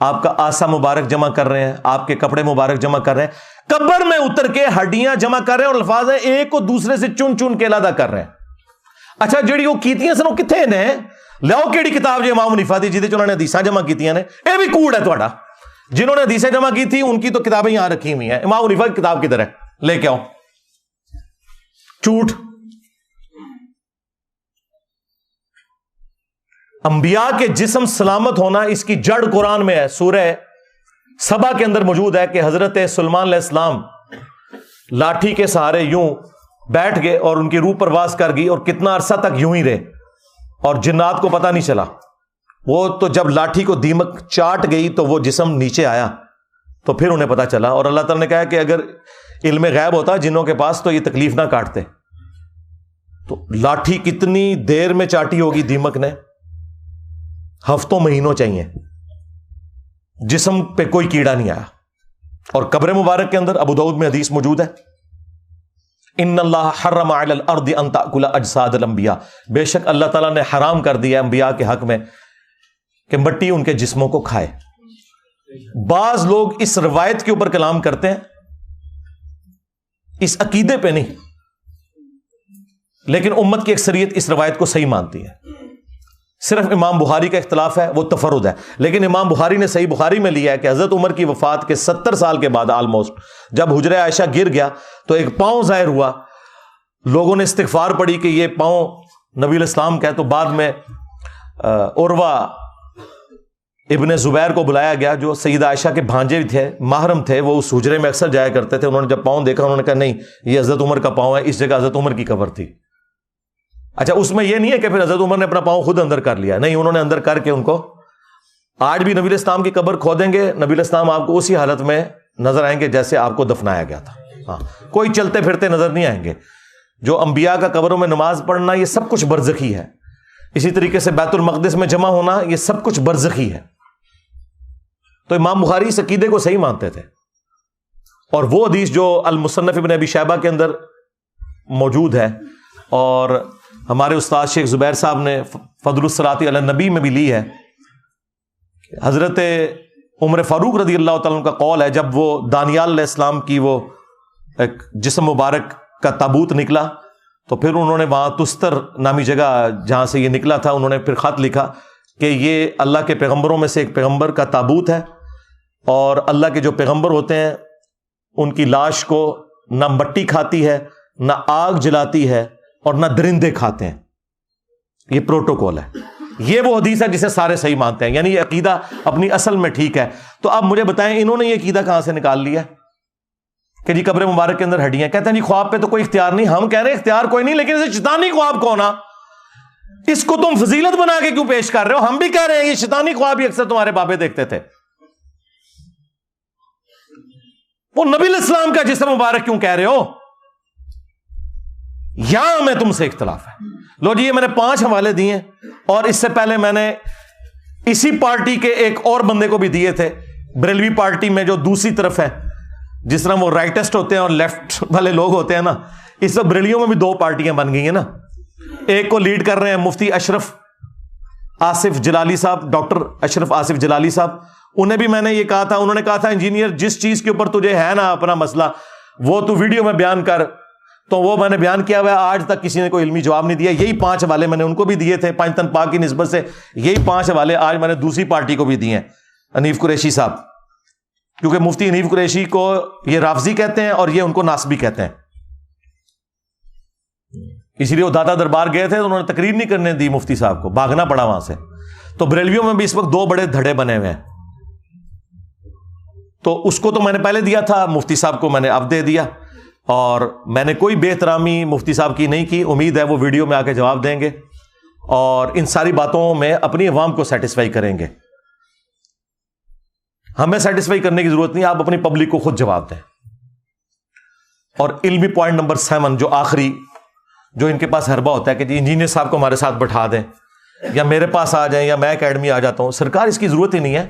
آپ کا آسا مبارک جمع کر رہے ہیں, آپ کے کپڑے مبارک جمع کر رہے ہیں, قبر میں اتر کے ہڈیاں جمع کر رہے ہیں, اور الفاظ ہیں ایک کو دوسرے سے چن چن کے علیحدہ کر رہے ہیں. اچھا جڑی وہ کیتیاں سن وہ کتنے نے لیاؤ کیڑی کتاب جو امام حنیفہ دی جہدے انہوں نے حدیثاں جمع کیتیاں نے, اے بھی کوڑ ہے تہاڈا. جنہوں نے حدیثیں جمع کی تھی ان کی تو کتابیں یہاں رکھی ہوئی ہیں, امام حنیفہ کی کتاب کدھر ہے؟ لے کے آؤ. جھوٹ. انبیاء کے جسم سلامت ہونا اس کی جڑ قرآن میں ہے. سورہ سبا کے اندر موجود ہے کہ حضرت سلیمان علیہ السلام لاٹھی کے سہارے یوں بیٹھ گئے اور ان کی روح پرواز کر گئی, اور کتنا عرصہ تک یوں ہی رہے, اور جنات کو پتہ نہیں چلا. وہ تو جب لاٹھی کو دیمک چاٹ گئی تو وہ جسم نیچے آیا تو پھر انہیں پتہ چلا. اور اللہ تعالیٰ نے کہا کہ اگر علم غیب ہوتا جنوں کے پاس تو یہ تکلیف نہ کاٹتے. تو لاٹھی کتنی دیر میں چاٹی ہوگی دیمک نے؟ ہفتوں مہینوں چاہیے. جسم پہ کوئی کیڑا نہیں آیا. اور قبر مبارک کے اندر ابو داؤد میں حدیث موجود ہے, ان اللہ حرم علی الارض ان تاکل اجساد الانبیاء, بے شک اللہ تعالیٰ نے حرام کر دیا انبیاء کے حق میں کہ مٹی ان کے جسموں کو کھائے. بعض لوگ اس روایت کے اوپر کلام کرتے ہیں, اس عقیدے پہ نہیں, لیکن امت کی اکثریت اس روایت کو صحیح مانتی ہے. صرف امام بخاری کا اختلاف ہے, وہ تفرد ہے. لیکن امام بخاری نے صحیح بخاری میں لیا ہے کہ حضرت عمر کی وفات کے 70 سال کے بعد آلموسٹ جب حجرہ عائشہ گر گیا تو ایک پاؤں ظاہر ہوا. لوگوں نے استغفار پڑھی کہ یہ پاؤں نبی الاسلام کا ہے. تو بعد میں عروہ ابن زبیر کو بلایا گیا جو سیدہ عائشہ کے بھانجے تھے, محرم تھے, وہ اس حجرے میں اکثر جایا کرتے تھے. انہوں نے جب پاؤں دیکھا انہوں نے کہا نہیں یہ حضرت عمر کا پاؤں ہے, اس جگہ حضرت عمر کی قبر تھی. اچھا اس میں یہ نہیں ہے کہ پھر حضرت عمر نے اپنا پاؤں خود اندر کر لیا, نہیں, انہوں نے اندر کر کے ان کو. آج بھی نبی الاسلام کی قبر کھودیں گے, نبی الاسلام آپ کو اسی حالت میں نظر آئیں گے جیسے آپ کو دفنایا گیا تھا. ہاں, کوئی چلتے پھرتے نظر نہیں آئیں گے. جو انبیاء کا قبروں میں نماز پڑھنا یہ سب کچھ برزخی ہے. اسی طریقے سے بیت المقدس میں جمع ہونا یہ سب کچھ برزخی ہے. تو امام بخاری اس عقیدے کو صحیح مانتے تھے. اور وہ حدیث جو المصنف ابن ابی شیبہ کے اندر موجود ہے اور ہمارے استاد شیخ زبیر صاحب نے فضل الصلاۃ علی النبی میں بھی لی ہے, حضرت عمر فاروق رضی اللہ تعالیٰ عنہ کا قول ہے, جب وہ دانیال علیہ السلام کی وہ ایک جسم مبارک کا تابوت نکلا تو پھر انہوں نے وہاں تستر نامی جگہ جہاں سے یہ نکلا تھا انہوں نے پھر خط لکھا کہ یہ اللہ کے پیغمبروں میں سے ایک پیغمبر کا تابوت ہے, اور اللہ کے جو پیغمبر ہوتے ہیں ان کی لاش کو نہ مٹی کھاتی ہے, نہ آگ جلاتی ہے, اور نہ درندے کھاتے ہیں. یہ پروٹوکول ہے. یہ وہ حدیث ہے جسے سارے صحیح مانتے ہیں, یعنی یہ عقیدہ اپنی اصل میں ٹھیک ہے. تو اب مجھے بتائیں انہوں نے یہ عقیدہ کہاں سے نکال لیا کہ جی قبر مبارک کے اندر ہڈیاں؟ کہتے ہیں جی خواب پہ تو کوئی اختیار نہیں. ہم کہہ رہے ہیں اختیار کوئی نہیں, لیکن اسے شیطانی خواب کون آ, اس کو تم فضیلت بنا کے کیوں پیش کر رہے ہو؟ ہم بھی کہہ رہے ہیں یہ شیطانی خواب ہی اکثر تمہارے بابے دیکھتے تھے. وہ نبی الاسلام کا جسم مبارک کیوں کہہ رہے ہو؟ یہاں میں تم سے اختلاف ہے. لو جی یہ میں نے 5 حوالے دیے, اور اس سے پہلے میں نے اسی پارٹی کے ایک اور بندے کو بھی دیے تھے, بریلوی پارٹی میں جو دوسری طرف ہے, جس طرح وہ رائٹسٹ ہوتے ہیں اور لیفٹ والے لوگ ہوتے ہیں نا, اس وقت بریلیوں میں بھی 2 پارٹیاں بن گئی ہیں نا. ایک کو لیڈ کر رہے ہیں مفتی اشرف آصف جلالی صاحب, ڈاکٹر اشرف آصف جلالی صاحب. انہیں بھی میں نے یہ کہا تھا, انہوں نے کہا تھا انجینئر جس چیز کے اوپر تجھے ہے نا اپنا مسئلہ وہ تو ویڈیو میں بیان کر, تو وہ میں نے بیان کیا ہوا ہے. آج تک کسی نے کوئی علمی جواب نہیں دیا. یہی 5 حوالے میں نے ان کو بھی دیے تھے پنجتن پاک کی نسبت سے, یہی 5 حوالے آج میں نے دوسری پارٹی کو بھی دیے ہیں, حنیف قریشی صاحب, کیونکہ مفتی حنیف قریشی کو یہ رافضی کہتے ہیں اور یہ ان کو ناسبی کہتے ہیں. اسی لیے وہ دادا دربار گئے تھے تو انہوں نے تقریر نہیں کرنے دی مفتی صاحب کو, بھاگنا پڑا وہاں سے. تو بریلویوں میں بھی اس وقت 2 بڑے دھڑے بنے ہوئے ہیں. تو اس کو تو میں نے پہلے دیا تھا, مفتی صاحب کو میں نے اب دے دیا, اور میں نے کوئی بے احترامی مفتی صاحب کی نہیں کی. امید ہے وہ ویڈیو میں آ کے جواب دیں گے اور ان ساری باتوں میں اپنی عوام کو سیٹسفائی کریں گے. ہمیں سیٹسفائی کرنے کی ضرورت نہیں, آپ اپنی پبلک کو خود جواب دیں. اور علمی پوائنٹ نمبر 7 جو آخری, جو ان کے پاس حربہ ہوتا ہے کہ جی انجینئر صاحب کو ہمارے ساتھ بٹھا دیں یا میرے پاس آ جائیں یا میں اکیڈمی آ جاتا ہوں. سرکار اس کی ضرورت ہی نہیں ہے.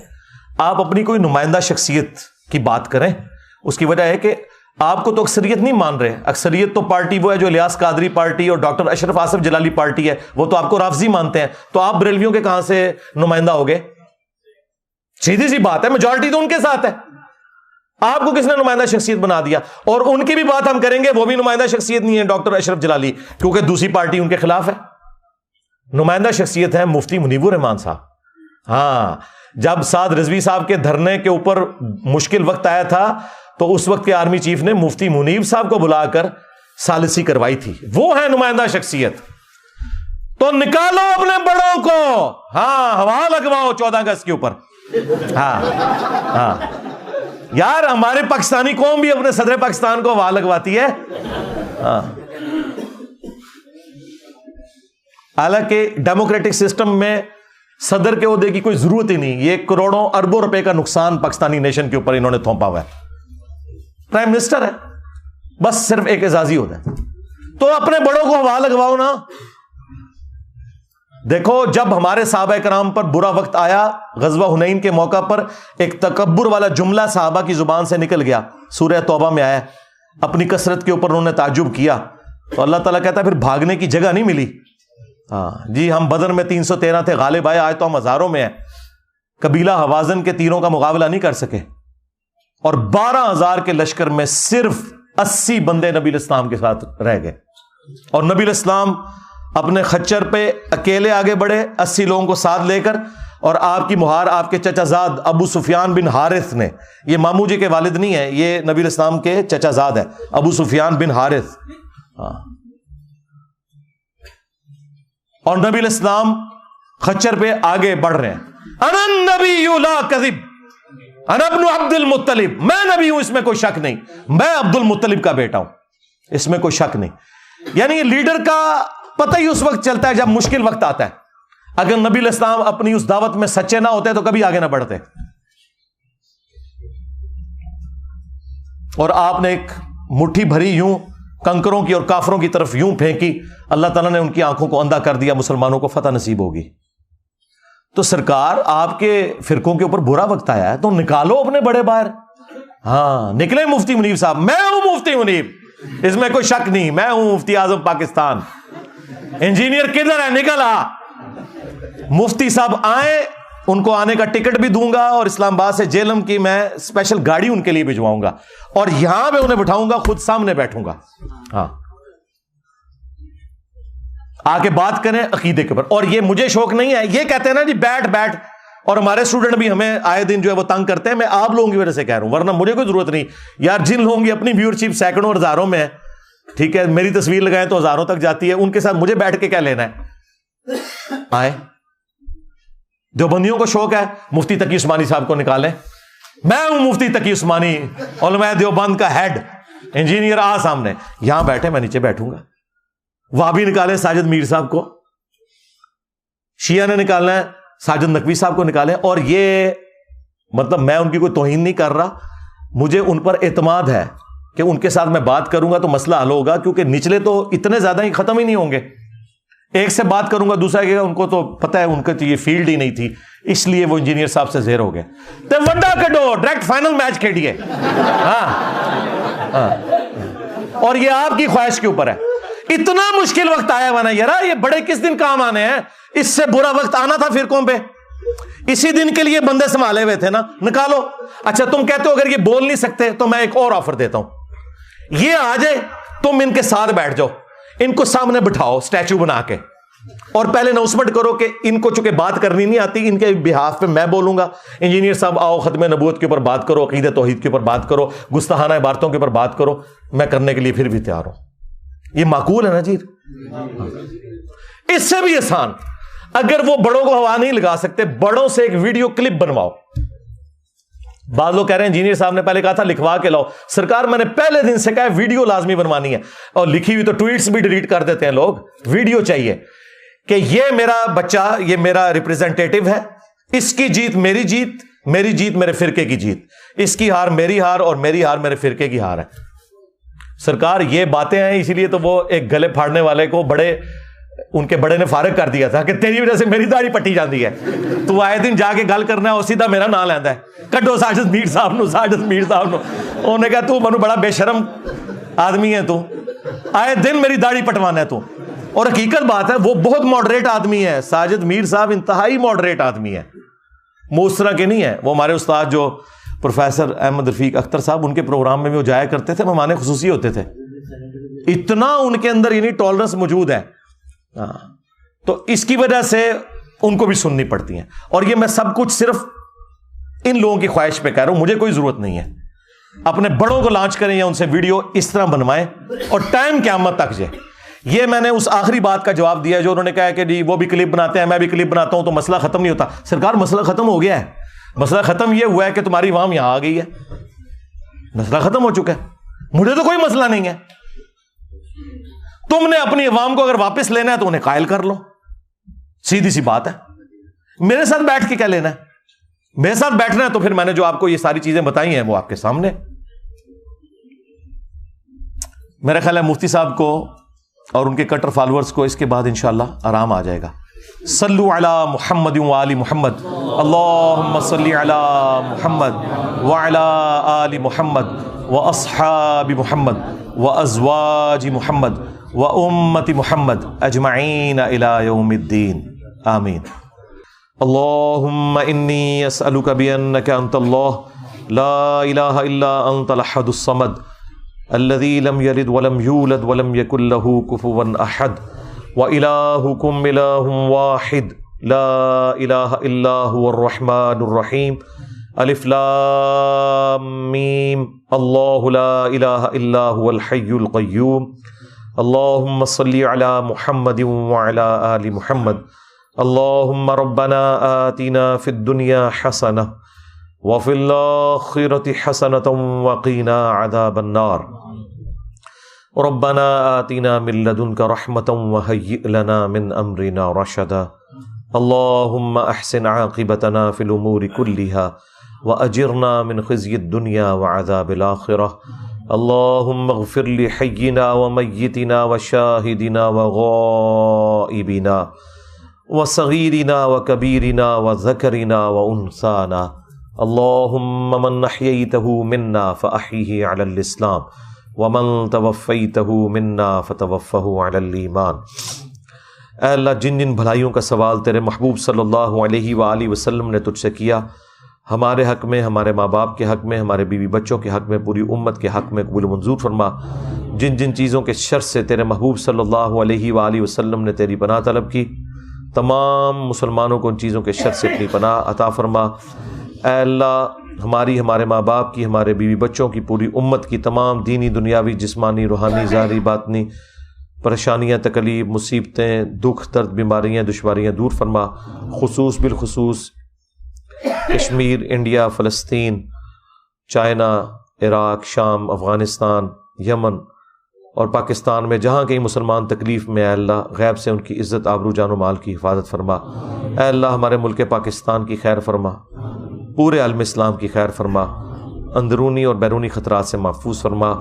آپ اپنی کوئی نمائندہ شخصیت کی بات کریں. اس کی وجہ ہے کہ آپ کو تو اکثریت نہیں مان رہے. اکثریت تو پارٹی وہ ہے جو الیاس قادری پارٹی اور ڈاکٹر اشرف آصف جلالی پارٹی ہے, وہ تو آپ کو رافضی مانتے ہیں. تو آپ بریلویوں کے کہاں سے نمائندہ ہو گئے؟ سیدھی سی بات ہے, میجورٹی تو ان کے ساتھ ہے. آپ کو کس نے نمائندہ شخصیت بنا دیا؟ اور ان کی بھی بات ہم کریں گے, وہ بھی نمائندہ شخصیت نہیں ہے ڈاکٹر اشرف جلالی, کیونکہ دوسری پارٹی ان کے خلاف ہے. نمائندہ شخصیت ہے مفتی منیب الرحمان صاحب. ہاں, جب سعد رضوی صاحب کے دھرنے کے اوپر مشکل وقت آیا تھا تو اس وقت کے آرمی چیف نے مفتی منیب صاحب کو بلا کر ثالثی کروائی تھی. وہ ہے نمائندہ شخصیت. تو نکالو اپنے بڑوں کو, ہاں ہوا لگواؤ 14 اگست کے اوپر. ہاں یار, ہمارے پاکستانی قوم بھی اپنے صدر پاکستان کو ہوا لگواتی ہے. ہاں, حالانکہ ڈیموکریٹک سسٹم میں صدر کے عہدے کی کوئی ضرورت ہی نہیں. یہ کروڑوں اربوں روپے کا نقصان پاکستانی نیشن کے اوپر انہوں نے تھوپا ہوا ہے. پرائم منسٹر ہے, بس صرف ایک اعزازی ہوتا ہے. تو اپنے بڑوں کو ہوا لگواؤ نا. دیکھو, جب ہمارے صحابہ کرام پر برا وقت آیا, غزوہ حنین کے موقع پر ایک تکبر والا جملہ صحابہ کی زبان سے نکل گیا. سورہ توبہ میں آیا, اپنی کثرت کے اوپر انہوں نے تعجب کیا. تو اللہ تعالیٰ کہتا ہے پھر بھاگنے کی جگہ نہیں ملی. ہاں جی, ہم بدر میں 313 تھے, غالب آئے, آج تو ہم ہزاروں میں ہیں. قبیلہ حوازن کے تیروں کا مقابلہ نہیں کر سکے, اور 12,000 کے لشکر میں صرف 80 بندے نبی الاسلام کے ساتھ رہ گئے. اور نبی الاسلام اپنے خچر پہ اکیلے آگے بڑھے 80 لوگوں کو ساتھ لے کر, اور آپ کی مہار آپ کے چچا زاد ابو سفیان بن حارث نے, یہ مامو جی کے والد نہیں ہے, یہ نبی الاسلام کے چچا زاد ہے, ابو سفیان بن حارث. اور نبی الاسلام خچر پہ آگے بڑھ رہے ہیں. انا النبی لا کذب انا ابن عبد المطلب, میں نبی ہوں, اس میں کوئی شک نہیں, میں عبد المطلب کا بیٹا ہوں, اس میں کوئی شک نہیں. یعنی لیڈر کا پتہ ہی اس وقت چلتا ہے جب مشکل وقت آتا ہے. اگر نبی الاسلام اپنی اس دعوت میں سچے نہ ہوتے تو کبھی آگے نہ بڑھتے. اور آپ نے ایک مٹھی بھری یوں کنکروں کی اور کافروں کی طرف یوں پھینکی, اللہ تعالیٰ نے ان کی آنکھوں کو اندھا کر دیا, مسلمانوں کو فتح نصیب ہوگی. تو سرکار, آپ کے فرقوں کے اوپر برا وقت آیا ہے تو نکالو اپنے بڑے باہر. ہاں نکلے مفتی منیب صاحب, میں ہوں مفتی منیب, اس میں کوئی شک نہیں, میں ہوں مفتی اعظم پاکستان. انجینئر کدھر ہے, نکل آ. مفتی صاحب آئیں, ان کو آنے کا ٹکٹ بھی دوں گا, اور اسلام آباد سے جیلم کی میں اسپیشل گاڑی ان کے لیے بھجواؤں گا, اور یہاں میں انہیں بٹھاؤں گا, خود سامنے بیٹھوں گا. ہاں, آ کے بات کریں عقیدے کے اوپر. اور یہ مجھے شوق نہیں ہے, یہ کہتے ہیں نا جی بیٹھ, اور ہمارے اسٹوڈنٹ بھی ہمیں آئے دن جو ہے وہ تنگ کرتے ہیں. میں آپ لوگوں کی وجہ سے کہہ رہا ہوں, ورنہ مجھے کوئی ضرورت نہیں یار. جن لوگوں کی اپنی ویورشپ سینکڑوں اور ہزاروں میں ہے, ٹھیک ہے, میری تصویر لگائیں تو ہزاروں تک جاتی ہے, ان کے ساتھ مجھے بیٹھ کے کیا لینا ہے. آئے, دیوبندیوں کو شوق ہے مفتی تقی عثمانی صاحب کو نکالیں, میں ہوں مفتی تقی عثمانی, علماء دیوبند کا ہیڈ. انجینئر آ سامنے, یہاں بیٹھے, میں نیچے بیٹھوں گا. وہابی نکالیں ساجد میر صاحب کو, شیعہ نے نکالنا ہے ساجد نقوی صاحب کو نکالیں. اور یہ مطلب میں ان کی کوئی توہین نہیں کر رہا, مجھے ان پر اعتماد ہے کہ ان کے ساتھ میں بات کروں گا تو مسئلہ حل ہوگا, کیونکہ نچلے تو اتنے زیادہ ہی ختم ہی نہیں ہوں گے. ایک سے بات کروں گا دوسرا کہے گا ان کو تو پتہ ہے, ان کو تو یہ فیلڈ ہی نہیں تھی, اس لیے وہ انجینئر صاحب سے زیر ہو گئے. تو ونڈا کڈو, ڈائریکٹ فائنل میچ کھیلیے. ہاں, اور یہ آپ کی خواہش کے اوپر ہے. اتنا مشکل وقت آیا ہوا نا یار, یہ بڑے کس دن کام آنے ہیں, اس سے برا وقت آنا تھا فرقوں پہ, اسی دن کے لیے بندے سنبھالے ہوئے تھے نا, نکالو. اچھا تم کہتے ہو اگر یہ بول نہیں سکتے تو میں ایک اور آفر دیتا ہوں, یہ آ جائے, تم ان کے ساتھ بیٹھ جاؤ, ان کو سامنے بٹھاؤ اسٹیچو بنا کے, اور پہلے اناؤنسمنٹ کرو کہ ان کو چونکہ بات کرنی نہیں آتی, ان کے بہاف پہ میں بولوں گا. انجینئر صاحب آؤ, ختم نبوت کے اوپر بات کرو, عقیدہ توحید کے اوپر بات کرو, گستاخانہ عبارتوں کے اوپر بات کرو, میں کرنے کے لیے پھر بھی تیار ہوں. یہ معقول ہے نا جی؟ اس سے بھی آسان, اگر وہ بڑوں کو ہوا نہیں لگا سکتے, بڑوں سے ایک ویڈیو کلپ بنواؤ. بعض لوگ کہہ رہے ہیں انجینئر صاحب نے پہلے کہا تھا لکھوا کے لاؤ. سرکار میں نے پہلے دن سے کہا ہے ویڈیو لازمی بنوانی ہے, اور لکھی ہوئی تو ٹویٹس بھی ڈیلیٹ کر دیتے ہیں لوگ. ویڈیو چاہیے کہ یہ میرا بچہ, یہ میرا ریپریزنٹیٹو ہے, اس کی جیت میری جیت, میری جیت میرے فرقے کی جیت، اس کی ہار میری ہار، اور میری ہار میرے فرقے کی ہار ہے۔ سرکار یہ باتیں ہیں، اسی لیے تو وہ ایک گلے پھاڑنے والے کو ان کے بڑے نے فارغ کر دیا تھا کہ تیری وجہ سے میری داڑھی پٹی جاتی ہے، تو آئے دن جا کے گل کرنا ہے اور سیدھا میرا نام لینا ہے، کڈو ساجد میر صاحب نو، ساجد میر صاحب نو۔ انہوں نے کہا تو منو بڑا بے شرم آدمی ہے، تو آئے دن میری داڑھی پٹوانا ہے تو۔ اور حقیقت بات ہے وہ بہت ماڈریٹ آدمی ہے، ساجد میر صاحب انتہائی ماڈریٹ آدمی ہے، وہ اس طرح کے نہیں ہے۔ وہ ہمارے استاد جو پروفیسر احمد رفیق اختر صاحب، ان کے پروگرام میں بھی وہ جایا کرتے تھے، مہمان خصوصی ہوتے تھے، اتنا ان کے اندر یعنی ٹالرنس موجود ہے۔ تو اس کی وجہ سے ان کو بھی سننی پڑتی ہیں، اور یہ میں سب کچھ صرف ان لوگوں کی خواہش پہ کہہ رہا ہوں، مجھے کوئی ضرورت نہیں ہے۔ اپنے بڑوں کو لانچ کریں یا ان سے ویڈیو اس طرح بنوائیں، اور ٹائم قیامت تک جائے۔ یہ میں نے اس آخری بات کا جواب دیا جو انہوں نے کہا کہ جی وہ بھی کلپ بناتے ہیں، میں بھی کلپ بناتا ہوں، تو مسئلہ ختم نہیں ہوتا۔ سرکار مسئلہ ختم ہو گیا ہے، مسئلہ ختم یہ ہوا ہے کہ تمہاری عوام یہاں آ گئی ہے، مسئلہ ختم ہو چکا ہے، مجھے تو کوئی مسئلہ نہیں ہے۔ تم نے اپنی عوام کو اگر واپس لینا ہے تو انہیں قائل کر لو، سیدھی سی بات ہے۔ میرے ساتھ بیٹھ کے کیا لینا ہے؟ میرے ساتھ بیٹھنا ہے تو پھر میں نے جو آپ کو یہ ساری چیزیں بتائی ہیں وہ آپ کے سامنے۔ میرا خیال ہے مفتی صاحب کو اور ان کے کٹر فالورز کو اس کے بعد انشاءاللہ آرام آ جائے گا۔ صلو علی محمد و آل محمد، اللہم صلی علی محمد وعلی آل محمد واصحاب محمد وازواج محمد وامت محمد اجمعین الی یوم الدین، آمین۔ اللہم انی اسألک بانک انت اللہ لا الہ الا انت الاحد الصمد الذي لم يلد ولم يولد ولم يكن له كفوا احد وإلهكم إله واحد لا إله إلا هو الرحمن الرحيم الف لام میم الله لا إله إلا هو الحي القيوم اللهم صل على محمد وعلى آل محمد اللهم ربنا آتنا في الدنيا حسنة وفي الآخرة حسنة وقنا عذاب النار ربنا آتنا من لدنك رحمة وهيئ لنا من أمرنا رشدا اللهم أحسن عاقبتنا في الأمور كلها وأجرنا من خزي الدنيا وعذاب الآخرة اللهم اغفر لحينا وميتنا وشاهدنا وغائبنا وصغيرنا وكبيرنا وذكرنا وأنثانا اللهم من أحييته منا فأحيه على الإسلام ومن توفیتہ منا فتوفہ علی الایمان۔ اے اللہ جن جن بھلائیوں کا سوال تیرے محبوب صلی اللہ علیہ وآلہ وسلم نے تجھ سے کیا، ہمارے حق میں، ہمارے ماں باپ کے حق میں، ہمارے بیوی بچوں کے حق میں، پوری امت کے حق میں قبول و منظور فرما۔ جن جن چیزوں کے شر سے تیرے محبوب صلی اللہ علیہ وآلہ وسلم نے تیری پناہ طلب کی، تمام مسلمانوں کو ان چیزوں کے شر سے اپنی پناہ عطا فرما۔ اے اللہ ہماری، ہمارے ماں باپ کی، ہمارے بیوی بچوں کی، پوری امت کی تمام دینی، دنیاوی، جسمانی، روحانی، ظاہری، باطنی پریشانیاں، تکلیف، مصیبتیں، دکھ، درد، بیماریاں، دشواریاں دور فرما۔ بالخصوص کشمیر، انڈیا، فلسطین، چائنا، عراق، شام، افغانستان، یمن اور پاکستان میں جہاں کہیں مسلمان تکلیف میں، اے اللہ غیب سے ان کی عزت، آبرو، جان و مال کی حفاظت فرما۔ اے اللہ ہمارے ملک پاکستان کی خیر فرما، پورے عالم اسلام کی خیر فرما، اندرونی اور بیرونی خطرات سے محفوظ فرما۔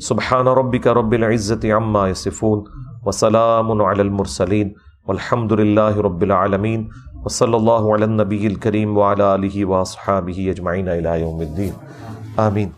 سبحان ربک رب العزت عما یصفون وسلام علی المرسلین والحمد للہ رب العالمین وصلی اللہ علی النبی الکریم وعلی آلہ واصحابہ اجمعین الی یوم الدین، آمین۔